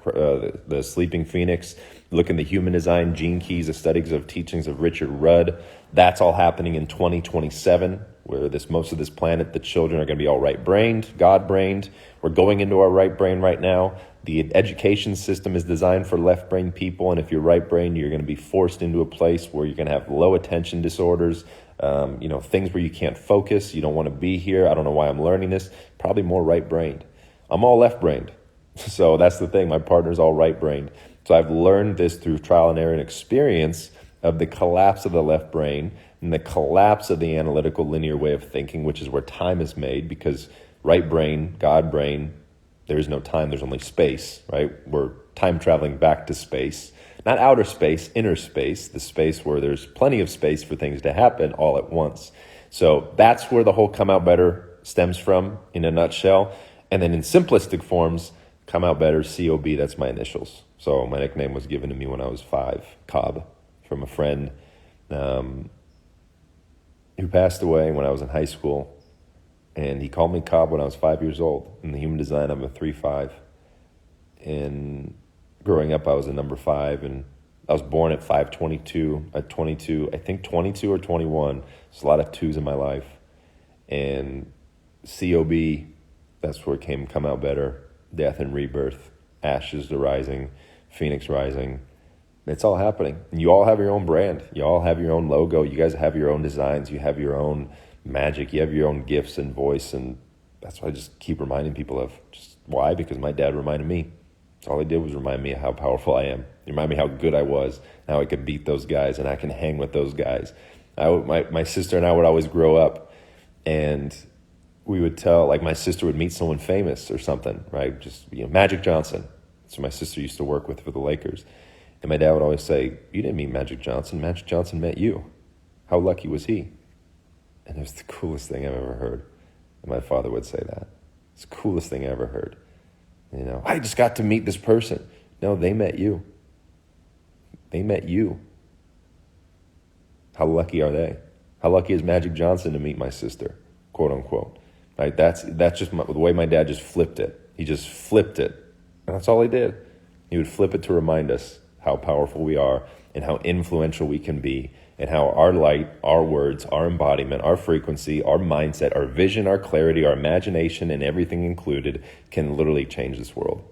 the sleeping phoenix. Look in the human design, gene keys, the studies of teachings of Richard Rudd. That's all happening in 2027, where most of this planet, the children are going to be all right-brained, God-brained. We're going into our right brain right now. The education system is designed for left-brain people, and if you're right-brained, you're going to be forced into a place where you're going to have low attention disorders, things where you can't focus, you don't want to be here, I don't know why I'm learning this, probably more right-brained. I'm all left-brained. So that's the thing. My partner's all right-brained. So I've learned this through trial and error and experience of the collapse of the left brain and the collapse of the analytical linear way of thinking, which is where time is made, because right brain, God brain, there is no time, there's only space, right? We're time traveling back to space, not outer space, inner space, the space where there's plenty of space for things to happen all at once. So that's where the whole come out better stems from in a nutshell. And then in simplistic forms, come out better, COB, that's my initials. So my nickname was given to me when I was 5, Cobb, from a friend who passed away when I was in high school. And he called me Cobb when I was 5 years old. In the human design, I'm a 3-5. And growing up, I was a number 5. And I was born at 5/22, at 22, I think 22 or 21. There's a lot of 2s in my life. And COB, that's where it came, come out better, death and rebirth, ashes to rising, phoenix rising. It's all happening. And you all have your own brand. You all have your own logo. You guys have your own designs. You have your own magic. You have your own gifts and voice. And that's what I just keep reminding people of. Just why? Because my dad reminded me. That's all he did was remind me of how powerful I am. He reminded me how good I was, how I could beat those guys and I can hang with those guys. My sister and I would always grow up and we would tell, like my sister would meet someone famous or something, right? Just, Magic Johnson. So my sister used to work with for the Lakers. And my dad would always say, you didn't meet Magic Johnson. Magic Johnson met you. How lucky was he? And it was the coolest thing I've ever heard. And my father would say that. It's the coolest thing I ever heard. I just got to meet this person. No, they met you. They met you. How lucky are they? How lucky is Magic Johnson to meet my sister, quote unquote. Right? That's just the way my dad just flipped it. He just flipped it. And that's all he did. He would flip it to remind us how powerful we are and how influential we can be and how our light, our words, our embodiment, our frequency, our mindset, our vision, our clarity, our imagination, and everything included can literally change this world.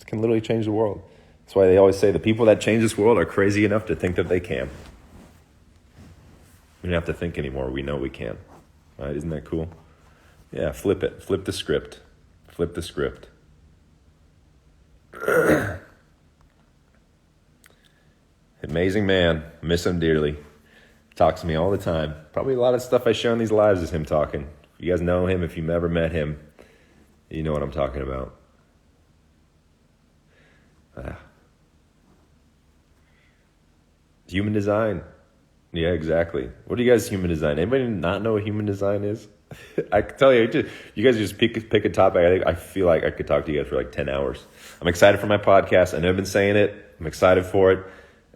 It can literally change the world. That's why they always say the people that change this world are crazy enough to think that they can. We don't have to think anymore. We know we can. Right? Isn't that cool? Yeah, flip it. Flip the script. Flip the script. Amazing man. Miss him dearly. Talks to me all the time. Probably a lot of stuff I share on these lives is him talking. If you guys know him, if you've never met him, you know what I'm talking about. Human design. Yeah, exactly. What do you guys human design? Anybody not know what human design is? I can tell you, you guys just pick a topic. I feel like I could talk to you guys for like 10 hours. I'm excited for my podcast. I know I've been saying it. I'm excited for it.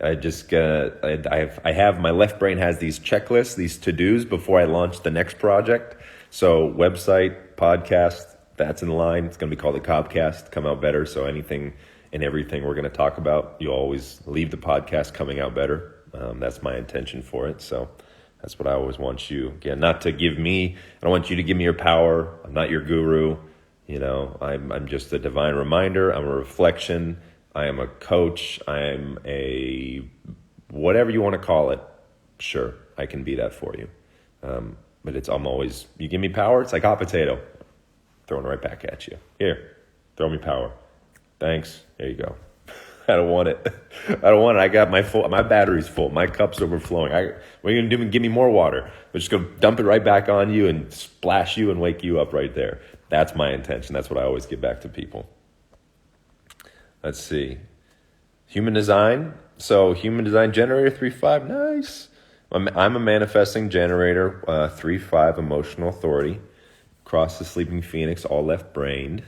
I have my left brain has these checklists, these to-dos before I launch the next project. So website, podcast, that's in line. It's going to be called the Cobcast, come out better. So anything and everything we're going to talk about, you always leave the podcast coming out better. That's my intention for it. So that's what I always want you, again, not to give me, I don't want you to give me your power. I'm not your guru. I'm just a divine reminder. I'm a reflection. I am a coach. I am a, whatever you want to call it. Sure, I can be that for you. But I'm always, you give me power, it's like hot potato. Throwing it right back at you. Here, throw me power. Thanks. There you go. I don't want it. I got my battery's full. My cup's overflowing. What are you going to do? Give me more water. I'm just going to dump it right back on you and splash you and wake you up right there. That's my intention. That's what I always give back to people. Let's see. Human design. So human design generator 3-5. Nice. I'm a manifesting generator, 3-5 emotional authority. Cross the sleeping phoenix, all left-brained.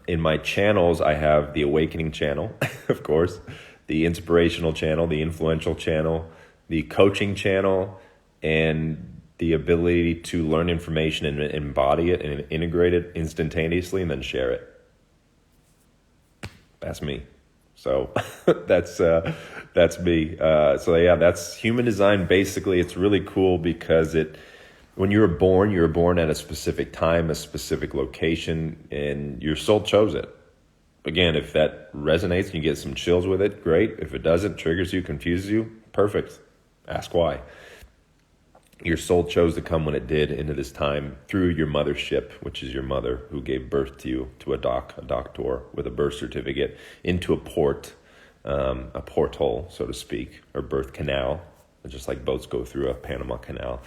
In my channels, I have the awakening channel, of course, the inspirational channel, the influential channel, the coaching channel, and the ability to learn information and embody it and integrate it instantaneously and then share it. That's me. So that's me. That's human design. Basically, it's really cool because when you're born at a specific time, a specific location, and your soul chose it. Again, if that resonates and you get some chills with it, great. If it doesn't, triggers you, confuses you, perfect. Ask why. Your soul chose to come when it did into this time through your mothership, which is your mother who gave birth to you, to a doctor with a birth certificate, into a porthole, so to speak, or birth canal, just like boats go through a Panama Canal.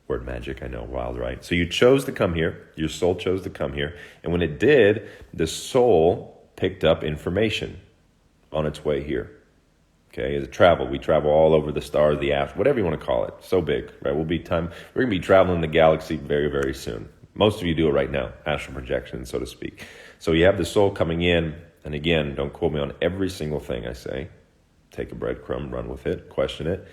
Word magic, I know, wild, right? So you chose to come here. Your soul chose to come here. And when it did, the soul picked up information on its way here. Okay, as a travel, we travel all over the stars, the apps, whatever you want to call it. So big, right? We're going to be traveling the galaxy very, very soon. Most of you do it right now, astral projection, so to speak. So you have the soul coming in, and again, don't quote me on every single thing I say. Take a breadcrumb, run with it, question it.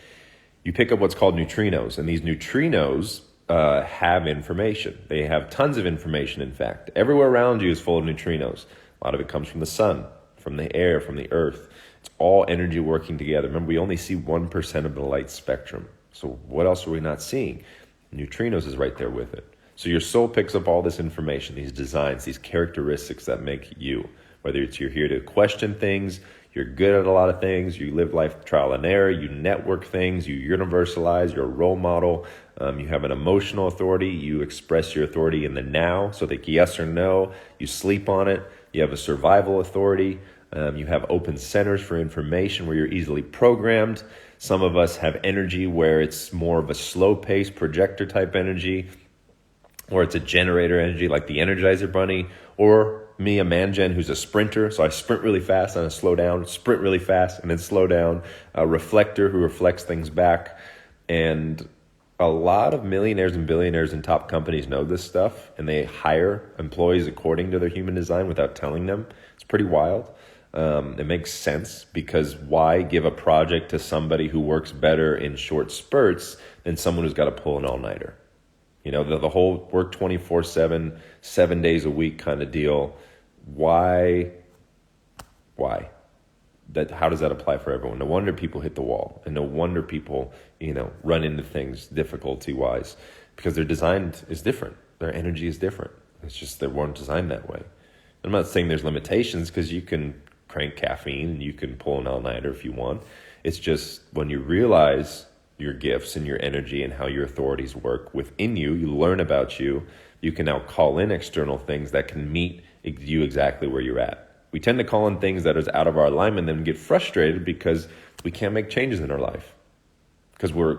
You pick up what's called neutrinos, and these neutrinos have information. They have tons of information, in fact. Everywhere around you is full of neutrinos. A lot of it comes from the sun, from the air, from the earth. It's all energy working together. Remember, we only see 1% of the light spectrum. So what else are we not seeing? Neutrinos is right there with it. So your soul picks up all this information, these designs, these characteristics that make you. Whether it's you're here to question things, you're good at a lot of things, you live life trial and error, you network things, you universalize, you're a role model, you have an emotional authority, you express your authority in the now, so like yes or no, you sleep on it, you have a survival authority, you have open centers for information where you're easily programmed. Some of us have energy where it's more of a slow pace projector type energy, or it's a generator energy like the Energizer Bunny, or me, a man-gen who's a sprinter, so I sprint really fast and I slow down, sprint really fast and then slow down, a reflector who reflects things back. And a lot of millionaires and billionaires and top companies know this stuff, and they hire employees according to their human design without telling them. It's pretty wild. It makes sense, because why give a project to somebody who works better in short spurts than someone who's got to pull an all-nighter? You know, the whole work 24/7, 7 days a week kind of deal. Why? How does that apply for everyone? No wonder people hit the wall, and no wonder people, run into things difficulty-wise, because their design is different. Their energy is different. It's just they weren't designed that way. I'm not saying there's limitations, because you can crank caffeine and you can pull an all-nighter if you want. It's just when you realize your gifts and your energy and how your authorities work within you, you learn about you, you can now call in external things that can meet you exactly where you're at. We tend to call in things that is out of our alignment and then get frustrated because we can't make changes in our life. Because we're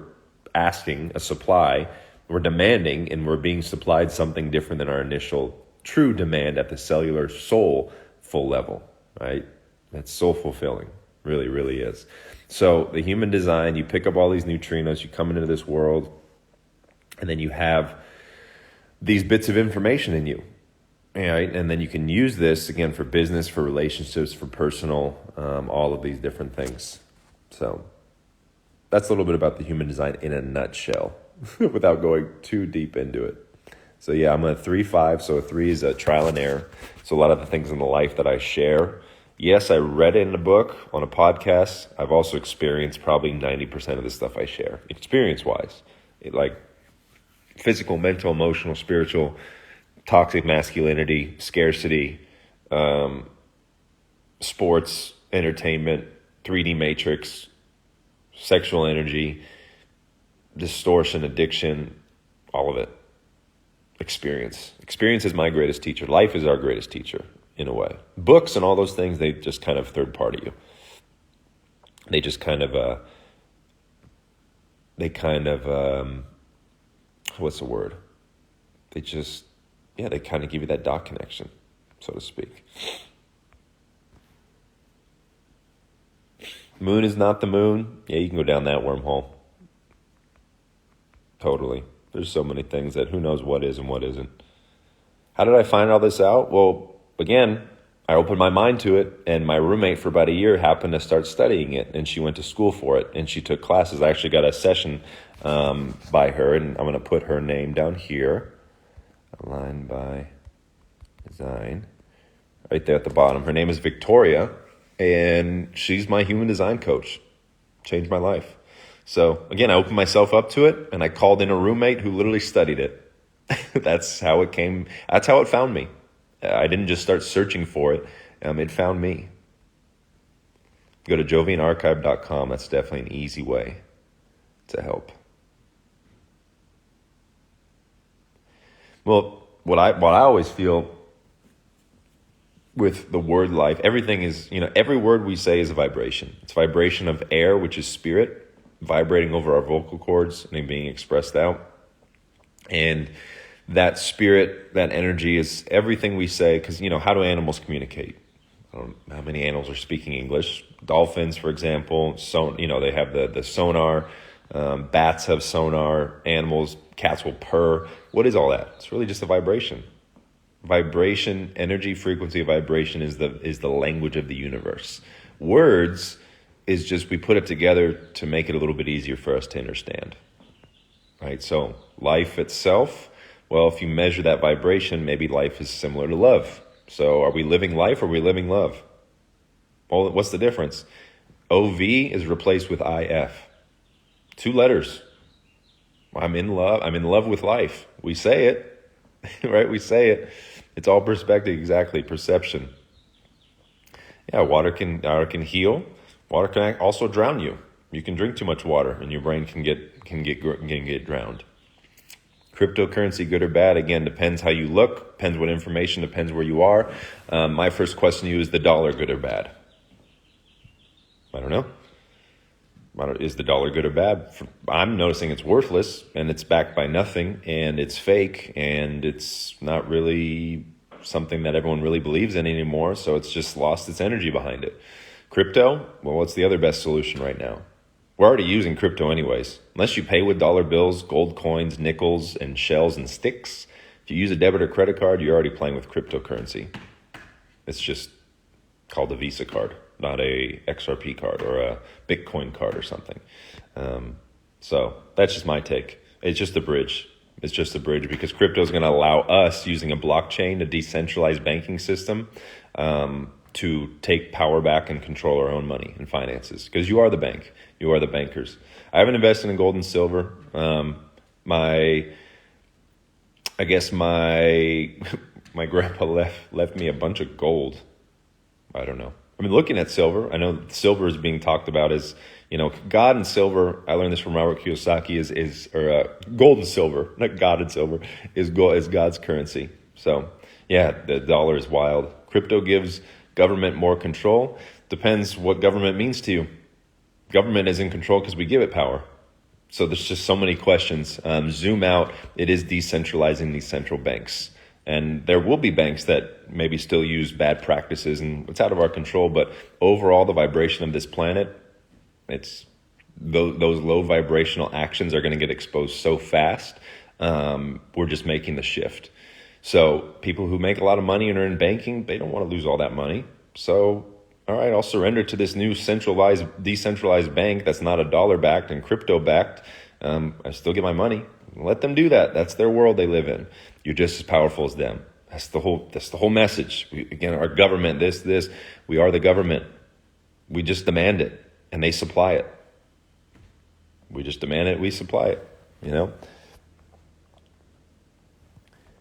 asking a supply, we're demanding, and we're being supplied something different than our initial true demand at the cellular soul full level, right? That's soul fulfilling, really, really is. So the human design, you pick up all these neutrinos, you come into this world, and then you have these bits of information in you, right? And then you can use this, again, for business, for relationships, for personal, all of these different things. So that's a little bit about the human design in a nutshell without going too deep into it. So yeah, I'm a 3-5, so a 3 is a trial and error. So a lot of the things in the life that I share, yes, I read it in a book, on a podcast. I've also experienced probably 90% of the stuff I share, experience-wise. Like physical, mental, emotional, spiritual, toxic masculinity, scarcity, sports, entertainment, 3D matrix, sexual energy, distortion, addiction, all of it. Experience. Experience is my greatest teacher. Life is our greatest teacher, in a way. Books and all those things, they just kind of third party you. They just kind of, what's the word? They kind of give you that dot connection, so to speak. Moon is not the moon. Yeah, you can go down that wormhole. Totally. There's so many things that who knows what is and what isn't. How did I find all this out? Well, again, I opened my mind to it, and my roommate for about a year happened to start studying it, and she went to school for it, and she took classes. I actually got a session by her, and I'm going to put her name down here. Aligned by Design. Right there at the bottom. Her name is Victoria, and she's my human design coach. Changed my life. So, again, I opened myself up to it, and I called in a roommate who literally studied it. That's how it came. That's how it found me. I didn't just start searching for it. It found me. Go to jovianarchive.com. That's definitely an easy way to help. Well, what I always feel with the word life, everything is, every word we say is a vibration. It's vibration of air, which is spirit, vibrating over our vocal cords and being expressed out. And that spirit, that energy is everything we say, because, how do animals communicate? I don't know how many animals are speaking English. Dolphins, for example, they have the sonar. Bats have sonar. Animals, cats will purr. What is all that? It's really just a vibration. Vibration, energy, frequency of vibration is the language of the universe. Words is just we put it together to make it a little bit easier for us to understand. Right? So life itself, well, if you measure that vibration, maybe life is similar to love. So are we living life or are we living love? Well, what's the difference? OV is replaced with IF. 2 letters. I'm in love. I'm in love with life. We say it. Right? We say it. It's all perspective, exactly. Perception. Yeah, water can heal. Water can also drown you. You can drink too much water, and your brain can get drowned. Cryptocurrency, good or bad? Again, depends how you look. Depends what information. Depends where you are. My first question to you is the dollar good or bad? I don't know. Is the dollar good or bad? I'm noticing it's worthless, and it's backed by nothing, and it's fake, and it's not really something that everyone really believes in anymore, so it's just lost its energy behind it. Crypto, well, what's the other best solution right now? We're already using crypto anyways. Unless you pay with dollar bills, gold coins, nickels, and shells and sticks, if you use a debit or credit card, you're already playing with cryptocurrency. It's just called a Visa card, not a XRP card or a Bitcoin card or something. So that's just my take. It's just a bridge. It's just a bridge because crypto is going to allow us, using a blockchain, a decentralized banking system, to take power back and control our own money and finances. Because you are the bank. You are the bankers. I haven't invested in gold and silver. My my grandpa left me a bunch of gold. I don't know. I mean, looking at silver, I know silver is being talked about as, God and silver. I learned this from Robert Kiyosaki. Or gold and silver, not God and silver, is God's currency. So yeah, the dollar is wild. Crypto gives government more control. Depends what government means to you. Government is in control because we give it power. So there's just so many questions. Zoom out. It is decentralizing these central banks. And there will be banks that maybe still use bad practices, and it's out of our control. But overall, the vibration of this planet, it's those low vibrational actions are going to get exposed so fast. We're just making the shift. So people who make a lot of money and are in banking, they don't want to lose all that money. So, all right, I'll surrender to this new decentralized bank that's not a dollar backed and crypto backed. I still get my money. Let them do that. That's their world they live in. You're just as powerful as them. That's the whole message. Again, our government, we are the government. We just demand it, and they supply it. We just demand it, we supply it,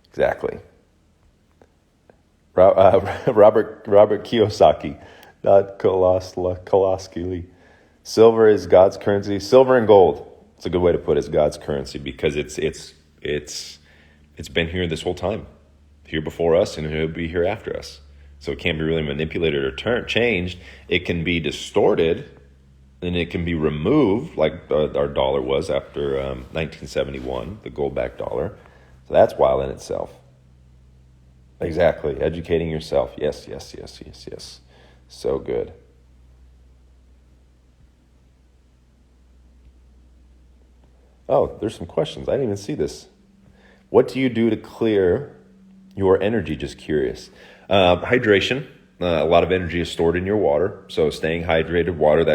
Exactly. Robert Kiyosaki, not Koloski. Silver is God's currency. Silver and gold. It's a good way to put it. It's God's currency because it's been here this whole time, here before us, and it'll be here after us. So it can't be really manipulated or changed. It can be distorted, and it can be removed, like our dollar was after 1971, the gold-backed dollar. So that's wild in itself. Exactly. Educating yourself. Yes. So good. Oh, there's some questions. I didn't even see this. What do you do to clear your energy? Just curious. Hydration. A lot of energy is stored in your water. So staying hydrated, water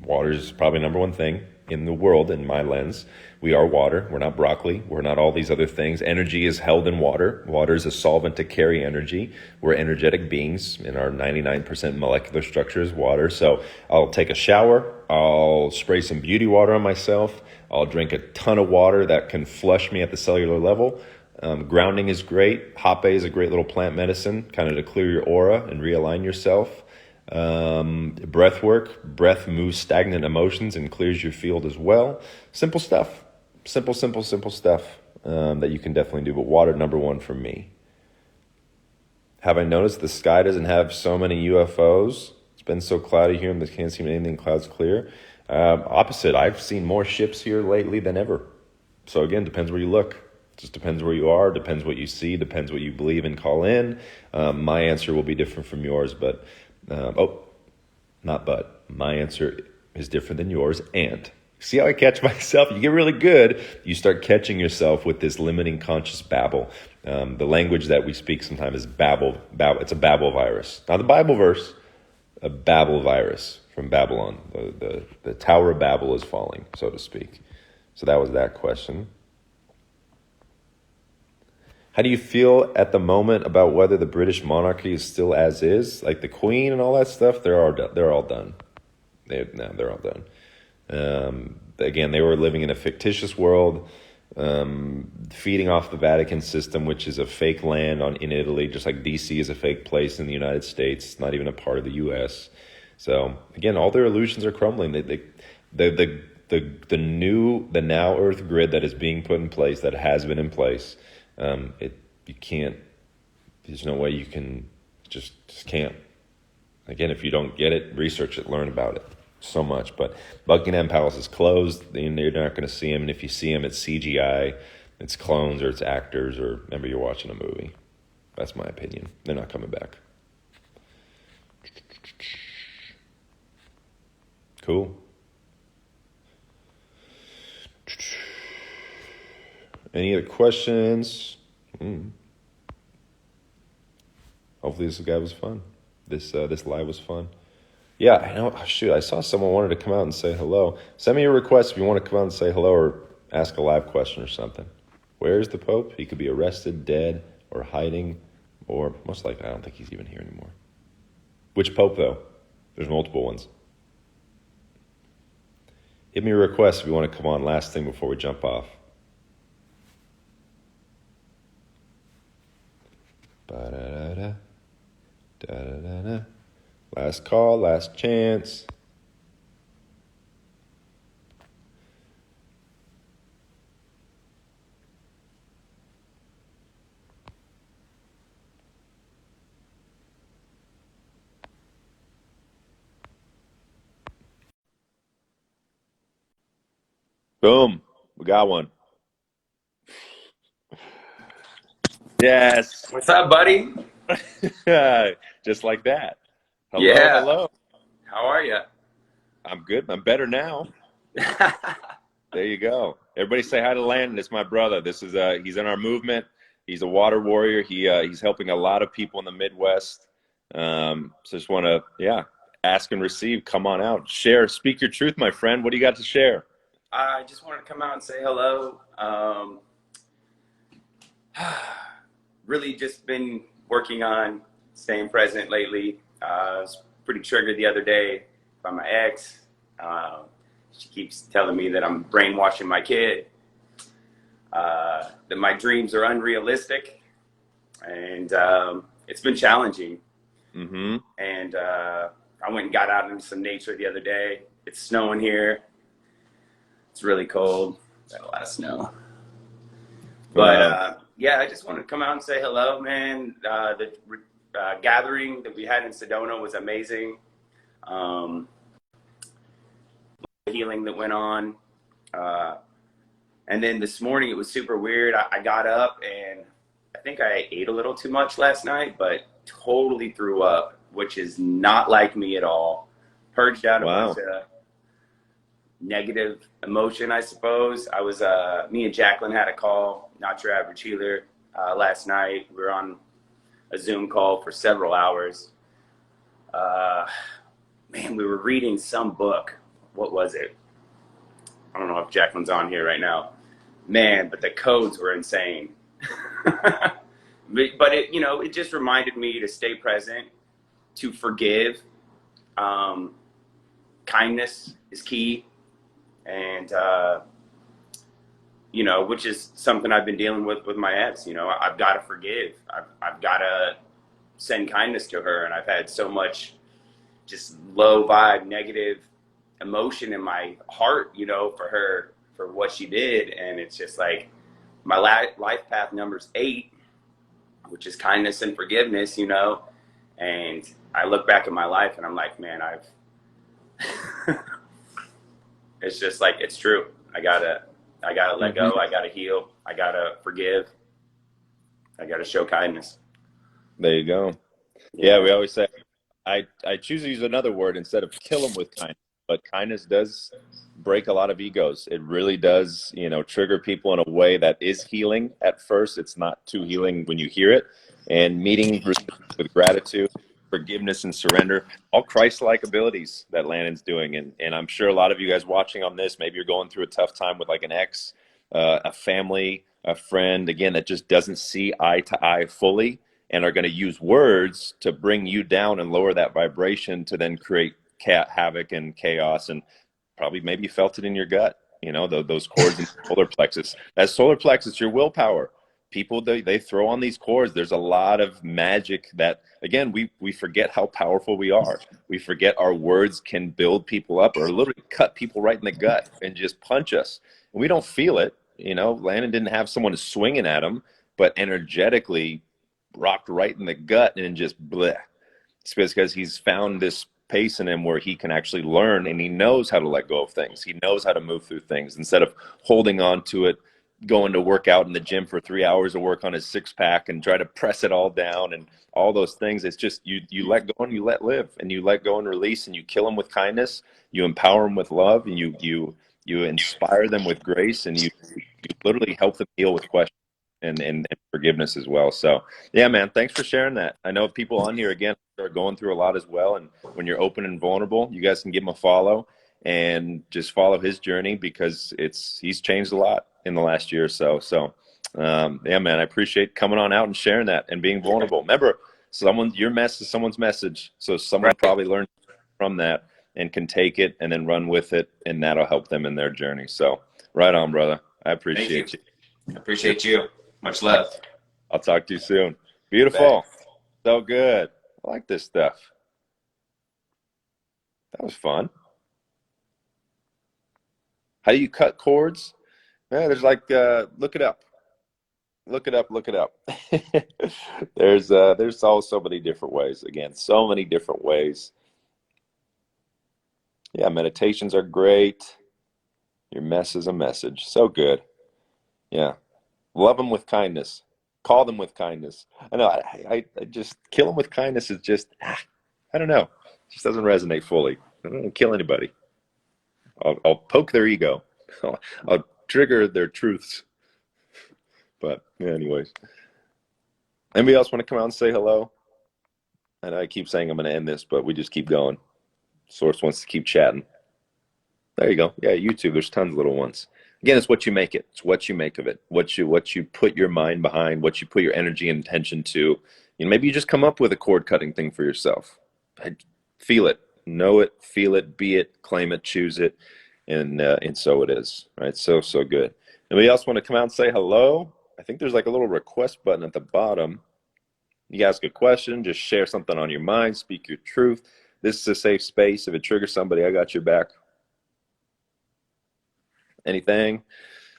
water is probably number one thing in the world, in my lens. We are water. We're not broccoli. We're not all these other things. Energy is held in water. Water is a solvent to carry energy. We're energetic beings, and our 99% molecular structure is water. So I'll take a shower. I'll spray some beauty water on myself. I'll drink a ton of water that can flush me at the cellular level. Grounding is great. Hape is a great little plant medicine, kind of to clear your aura and realign yourself. Breath work. Breath moves stagnant emotions and clears your field as well. Simple stuff. Simple stuff. that you can definitely do, but water number one for me. Have I noticed the sky doesn't have so many UFOs? It's been so cloudy here and there can't seem anything, clouds clear. Opposite, I've seen more ships here lately than ever. So again, depends where you look. Just depends where you are, depends what you see, depends what you believe and call in. My answer will be different from yours, but, my answer is different than yours. And see how I catch myself? You get really good. You start catching yourself with this limiting conscious babble. The language that we speak sometimes is babble. It's a babble virus. Not the Bible verse, a babble virus from Babylon. The Tower of Babel is falling, so to speak. So that was that question. How do you feel at the moment about whether the British monarchy is still as is? Like the Queen and all that stuff, they're all done. They're all done. Again, they were living in a fictitious world, feeding off the Vatican system, which is a fake land in Italy, just like DC is a fake place in the United States, not even a part of the U.S. So again, all their illusions are crumbling. The now Earth grid that is being put in place, that has been in place, you can't. There's no way you can. Just can't. Again, if you don't get it, research it, learn about it. So much, but Buckingham Palace is closed. You're not going to see him, and if you see him, it's CGI, it's clones, or it's actors, or remember you're watching a movie. That's my opinion. They're not coming back. Cool. Any other questions? Hopefully this guy was fun. This live was fun. Yeah, I know. Shoot, I saw someone wanted to come out and say hello. Send me a request if you want to come out and say hello or ask a live question or something. Where is the Pope? He could be arrested, dead, or hiding, or most likely, I don't think he's even here anymore. Which Pope, though? There's multiple ones. Hit me a request if you want to come on. Last thing before we jump off. Ba-da-da-da. Da-da-da-da. Last call, last chance. Boom. We got one. Yes. What's up, buddy? Just like that. Hello, Yeah. hello. How are you? I'm good. I'm better now. There you go. Everybody say hi to Landon. It's my brother. This is he's in our movement. He's a water warrior. He's helping a lot of people in the Midwest. So just want to ask and receive. Come on out. Share. Speak your truth, my friend. What do you got to share? I just wanted to come out and say hello. Really just been working on staying present lately. I was pretty triggered the other day by my ex. She keeps telling me that I'm brainwashing my kid, that my dreams are unrealistic, and it's been challenging. Mm-hmm. And I went and got out into some nature the other day. It's snowing here. It's really cold. Got a lot of snow. But I just wanted to come out and say hello, man. The gathering that we had in Sedona was amazing. The healing that went on. And then this morning it was super weird. I got up and I think I ate a little too much last night, but totally threw up, which is not like me at all. Purged out a bunch of negative emotion, I suppose. I was, me and Jacqueline had a call, Not Your Average Healer, last night. We were on a Zoom call for several hours. Man, we were reading some book. What was it? I don't know if Jacqueline's on here right now. Man, but the codes were insane. But it, it just reminded me to stay present, to forgive. Kindness is key. And, which is something I've been dealing with my ex. I've got to forgive. I've got to send kindness to her. And I've had so much just low vibe, negative emotion in my heart, for her, for what she did. And it's just like, my life path number's 8, which is kindness and forgiveness, you know. And I look back at my life and I'm like, man, it's just like, it's true. I gotta let go. I gotta heal. I gotta forgive. I gotta show kindness. There you go. Yeah, we always say, I choose to use another word instead of kill them with kindness, but kindness does break a lot of egos. It really does, trigger people in a way that is healing at first. It's not too healing when you hear it. And meeting with gratitude, forgiveness, and surrender, all Christ-like abilities that Landon's doing. And I'm sure a lot of you guys watching on this, maybe you're going through a tough time with like an ex, a family, a friend, again, that just doesn't see eye to eye fully, and are going to use words to bring you down and lower that vibration to then create havoc and chaos. And probably maybe you felt it in your gut, those cords in the solar plexus. That solar plexus, your willpower. People, they throw on these cords. There's a lot of magic that, again, we forget how powerful we are. We forget our words can build people up or literally cut people right in the gut and just punch us. And we don't feel it. Landon didn't have someone swinging at him, but energetically rocked right in the gut and just bleh. It's because he's found this pace in him where he can actually learn, and he knows how to let go of things. He knows how to move through things instead of holding on to it, going to work out in the gym for 3 hours to work on his 6-pack and try to press it all down and all those things. It's just you let go and you let live, and you let go and release, and you kill them with kindness, you empower them with love, and you inspire them with grace, and you literally help them heal with questions and forgiveness as well. So yeah, man, thanks for sharing that. I know people on here, again, are going through a lot as well, and when you're open and vulnerable, you guys can give him a follow and just follow his journey, because he's changed a lot in the last year or so. So yeah, man, I appreciate coming on out and sharing that and being vulnerable. Remember, your mess is someone's message, so someone probably learned from that and can take it and then run with it, and that'll help them in their journey. So right on, brother. I appreciate you. I appreciate you. Much love. I'll talk to you soon. Beautiful. Thanks. So good. I like this stuff. That was fun. How do you cut cords? Yeah, there's like, look it up. Look it up. There's all so many different ways. Again, so many different ways. Yeah, meditations are great. Your mess is a message. So good. Yeah. Love them with kindness. Call them with kindness. I know. I just kill them with kindness is just, I don't know. It just doesn't resonate fully. I don't kill anybody. I'll poke their ego. I'll trigger their truths. But yeah, anyways. Anybody else want to come out and say hello? I know I keep saying I'm going to end this, but we just keep going. Source wants to keep chatting. There you go. Yeah, YouTube. There's tons of little ones. Again, it's what you make it. It's what you make of it. What you put your mind behind, what you put your energy and attention to. Maybe you just come up with a cord cutting thing for yourself. Feel it, know it, feel it, be it, claim it, choose it, and so it is. Right? So good. Anybody else want to come out and say hello? I think there's like a little request button at the bottom. You ask a question, just share something on your mind, speak your truth. This is a safe space. If it triggers somebody, I got your back. Anything?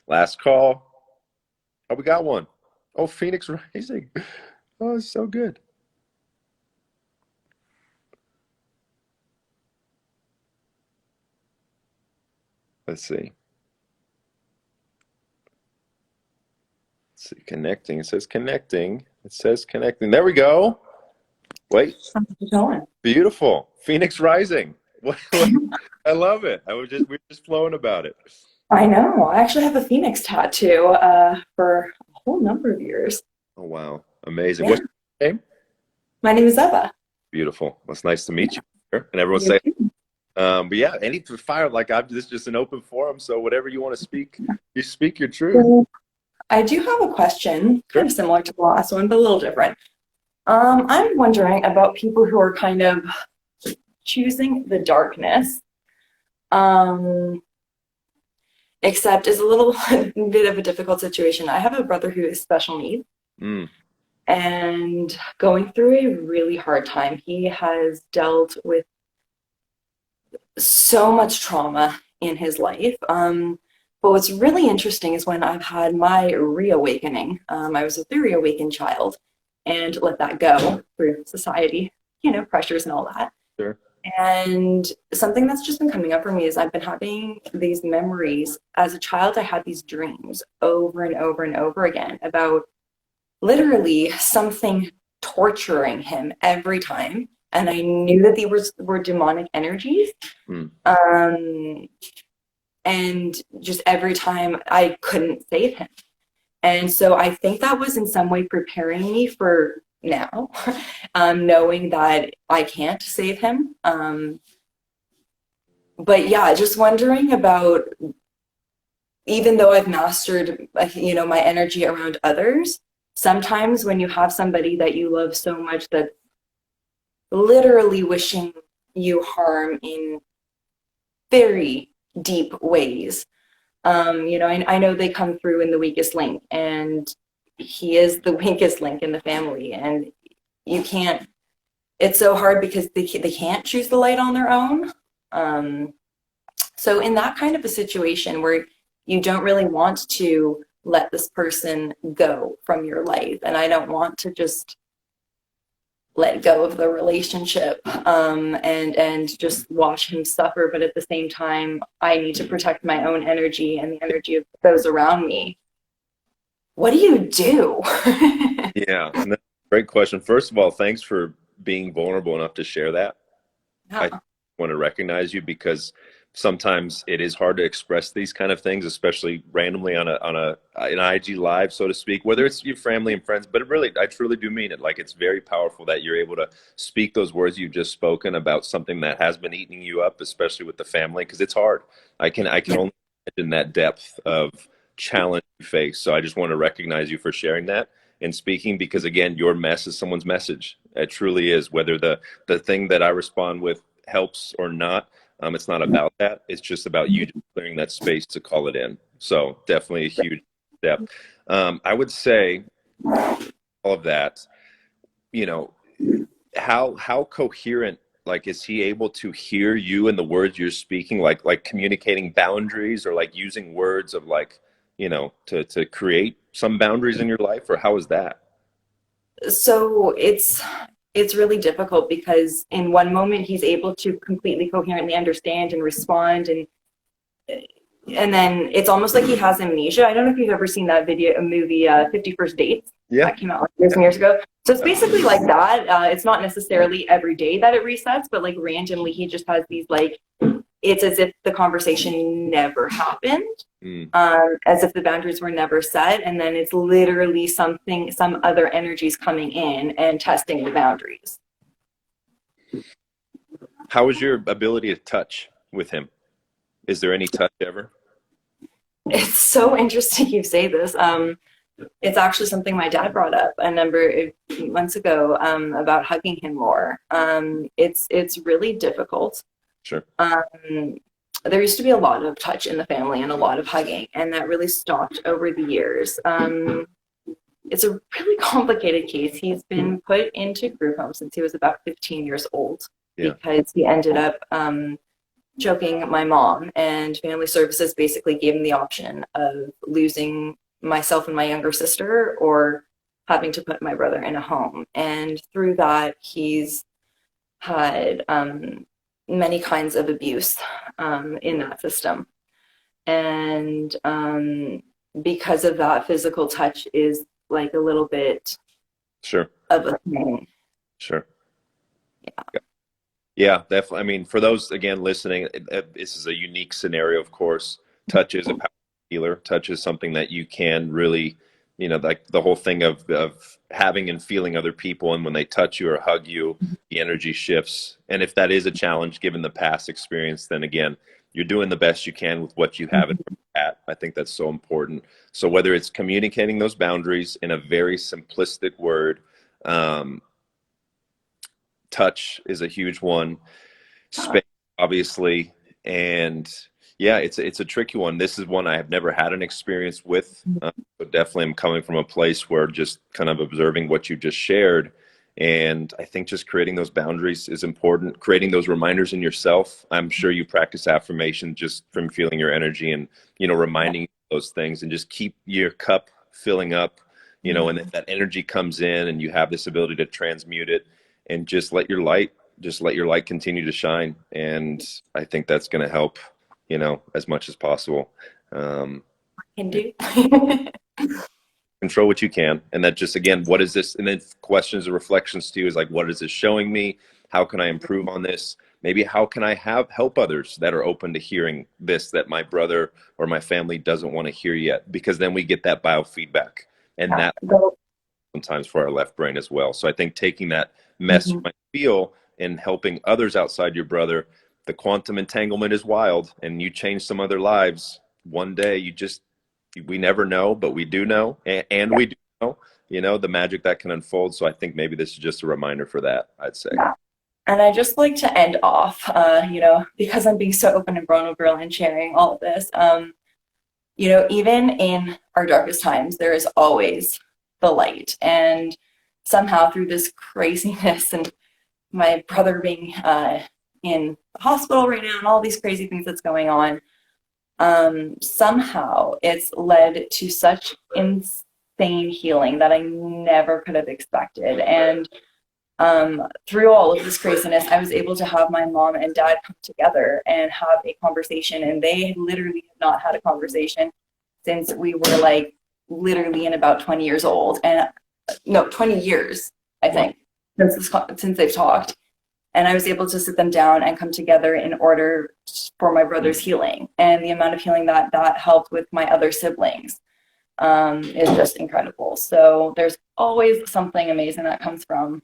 Last call. Oh, we got one. Oh, Phoenix Rising. Oh, it's so good. Let's see. Connecting. It says connecting. There we go. Wait. How's it going? Beautiful. Phoenix Rising. I love it. We were just flowing about it. I know. I actually have a phoenix tattoo for a whole number of years. Oh, wow. Amazing. Yeah. What's your name? My name is Eva. Beautiful. Well, it's nice to meet you. And everyone say, but yeah, any fire, like this is just an open forum. So whatever you want to speak, you speak your truth. Well, I do have a question, kind of similar to the last one, but a little different. I'm wondering about people who are kind of choosing the darkness, except it's a little bit of a difficult situation. I have a brother who has special needs and going through a really hard time. He has dealt with so much trauma in his life, But what's really interesting is when I've had my reawakening. I was a very awakened child and let that go through society, pressures and all that. Sure. And something that's just been coming up for me is I've been having these memories. As a child, I had these dreams over and over and over again about literally something torturing him every time. And I knew that these were demonic energies. Mm. And just every time I couldn't save him. And so I think that was in some way preparing me for now, knowing that I can't save him. But yeah, just wondering about, even though I've mastered, my energy around others, sometimes when you have somebody that you love so much that's literally wishing you harm in very deep ways, I know they come through in the weakest link, and he is the weakest link in the family, and it's so hard because they can't choose the light on their own. So in that kind of a situation where you don't really want to let this person go from your life, and I don't want to just let go of the relationship, and just watch him suffer, but at the same time I need to protect my own energy and the energy of those around me. What do you do? Yeah, great question. First of all, thanks for being vulnerable enough to share that. Yeah. I want to recognize you, because sometimes it is hard to express these kind of things, especially randomly on an IG live, so to speak, whether it's your family and friends. But I truly do mean it. Like, it's very powerful that you're able to speak those words you've just spoken about something that has been eating you up, especially with the family, because it's hard. I can only imagine that depth of challenge you face. So I just want to recognize you for sharing that and speaking, because again, your mess is someone's message. It truly is. Whether the thing that I respond with helps or not, it's not about that. It's just about you clearing that space to call it in. So definitely a huge step. I would say all of that, how coherent, like, is he able to hear you and the words you're speaking, like communicating boundaries, or like using words of like, to create some boundaries in your life, or how is that? So it's really difficult, because in one moment he's able to completely coherently understand and respond, and then it's almost like he has amnesia. I don't know if you've ever seen that movie 50 First Dates. Yeah. That came out like years and years ago. So it's basically like that. It's not necessarily every day that it resets, but like randomly he just has these, like, it's as if the conversation never happened, as if the boundaries were never set, and then it's literally some other energies coming in and testing the boundaries. How is your ability to touch with him? Is there any touch ever? It's so interesting you say this. It's actually something my dad brought up a number of months ago, about hugging him more. It's really difficult. Sure. There used to be a lot of touch in the family and a lot of hugging, and that really stopped over the years. It's a really complicated case. He's been put into group home since he was about 15 years old, because he ended up choking my mom, and family services basically gave him the option of losing myself and my younger sister, or having to put my brother in a home. And through that, he's had many kinds of abuse in that system. And because of that, physical touch is like a little bit Sure. of a thing. Sure. Yeah, definitely. I mean, for those, again, listening, this is a unique scenario, of course. Touch is a powerful healer. Touch is something that you can really, like the whole thing of having and feeling other people, and when they touch you or hug you, the energy shifts. And if that is a challenge, given the past experience, then again, you're doing the best you can with what you have at. I think that's so important. So whether it's communicating those boundaries in a very simplistic word, touch is a huge one. Space, obviously, and yeah, it's a tricky one. This is one I have never had an experience with, but definitely I'm coming from a place where just kind of observing what you just shared, And I think just creating those boundaries is important, creating those reminders in yourself. I'm sure you practice affirmation just from feeling your energy and, reminding those things, and just keep your cup filling up, and if that energy comes in and you have this ability to transmute it, and just let your light continue to shine. And I think that's going to help, as much as possible. Can do. Control what you can, and that just, again, what is this, and then questions or reflections to you is like, what is this showing me? How can I improve on this? Maybe how can I help others that are open to hearing this, that my brother or my family doesn't want to hear yet? Because then we get that biofeedback, and that sometimes for our left brain as well. So I think taking that mess you might feel and helping others outside your brother, the quantum entanglement is wild, and you change some other lives one day. We never know, but we do know, and we do know, the magic that can unfold. So I think maybe this is just a reminder for that, I'd say. Yeah. And I just like to end off, because I'm being so open and vulnerable and sharing all of this, even in our darkest times, there is always the light. And somehow through this craziness and my brother being in the hospital right now and all these crazy things that's going on, somehow it's led to such insane healing that I never could have expected. And through all of this craziness, I was able to have my mom and dad come together and have a conversation, and they literally have not had a conversation since we were like literally in about 20 years old. And no, 20 years, I think, since they've talked. And I was able to sit them down and come together in order for my brother's healing. And the amount of healing that helped with my other siblings is just incredible. So there's always something amazing that comes from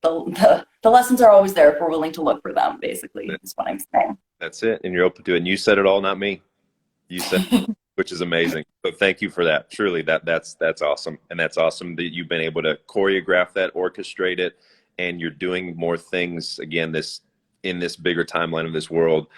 the lessons are always there if we're willing to look for them, basically, is what I'm saying. That's it. And you're open to it. And you said it all, not me. You said which is amazing. So thank you for that. Truly, that's awesome. And that's awesome that you've been able to choreograph that, orchestrate it, and you're doing more things, again, in this bigger timeline of this world.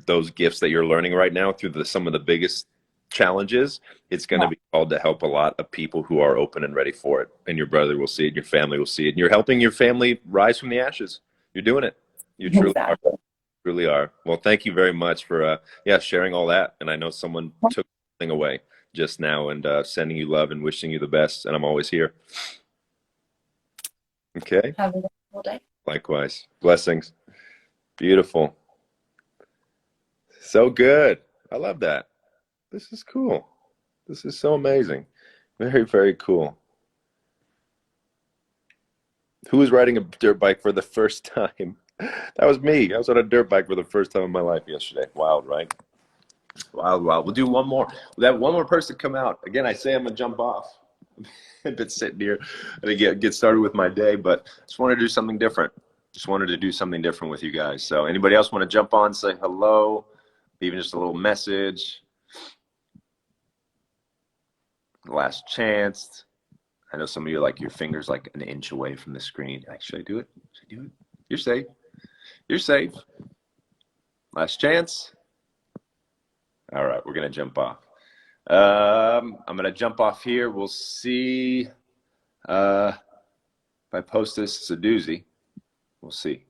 Those gifts that you're learning right now through some of the biggest challenges, it's going to be called to help a lot of people who are open and ready for it. And your brother will see it, your family will see it, and you're helping your family rise from the ashes. You're doing it. You truly are. Well, thank you very much for sharing all that. And I know someone took something away just now, and sending you love and wishing you the best. And I'm always here. Okay. Have a wonderful day. Likewise. Blessings. Beautiful. So good. I love that. This is cool. This is so amazing. Very, very cool. Who was riding a dirt bike for the first time? That was me. I was on a dirt bike for the first time in my life yesterday. Wild, right? Wild. We'll do one more. We'll have one more person come out. Again, I say I'm going to jump off. I've been sitting here and get started with my day, but just wanted to do something different. Just wanted to do something different with you guys. So anybody else want to jump on, say hello, even just a little message? Last chance. I know some of you are like your fingers like an inch away from the screen. Should I do it? Should I do it? You're safe. You're safe. Last chance. All right, we're going to jump off. I'm going to jump off here. We'll see if I post this. It's a doozy. We'll see.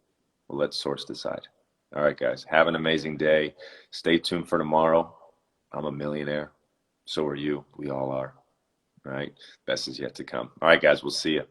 We'll let source decide. All right, guys. Have an amazing day. Stay tuned for tomorrow. I'm a millionaire. So are you. We all are. All right. Best is yet to come. All right, guys. We'll see you.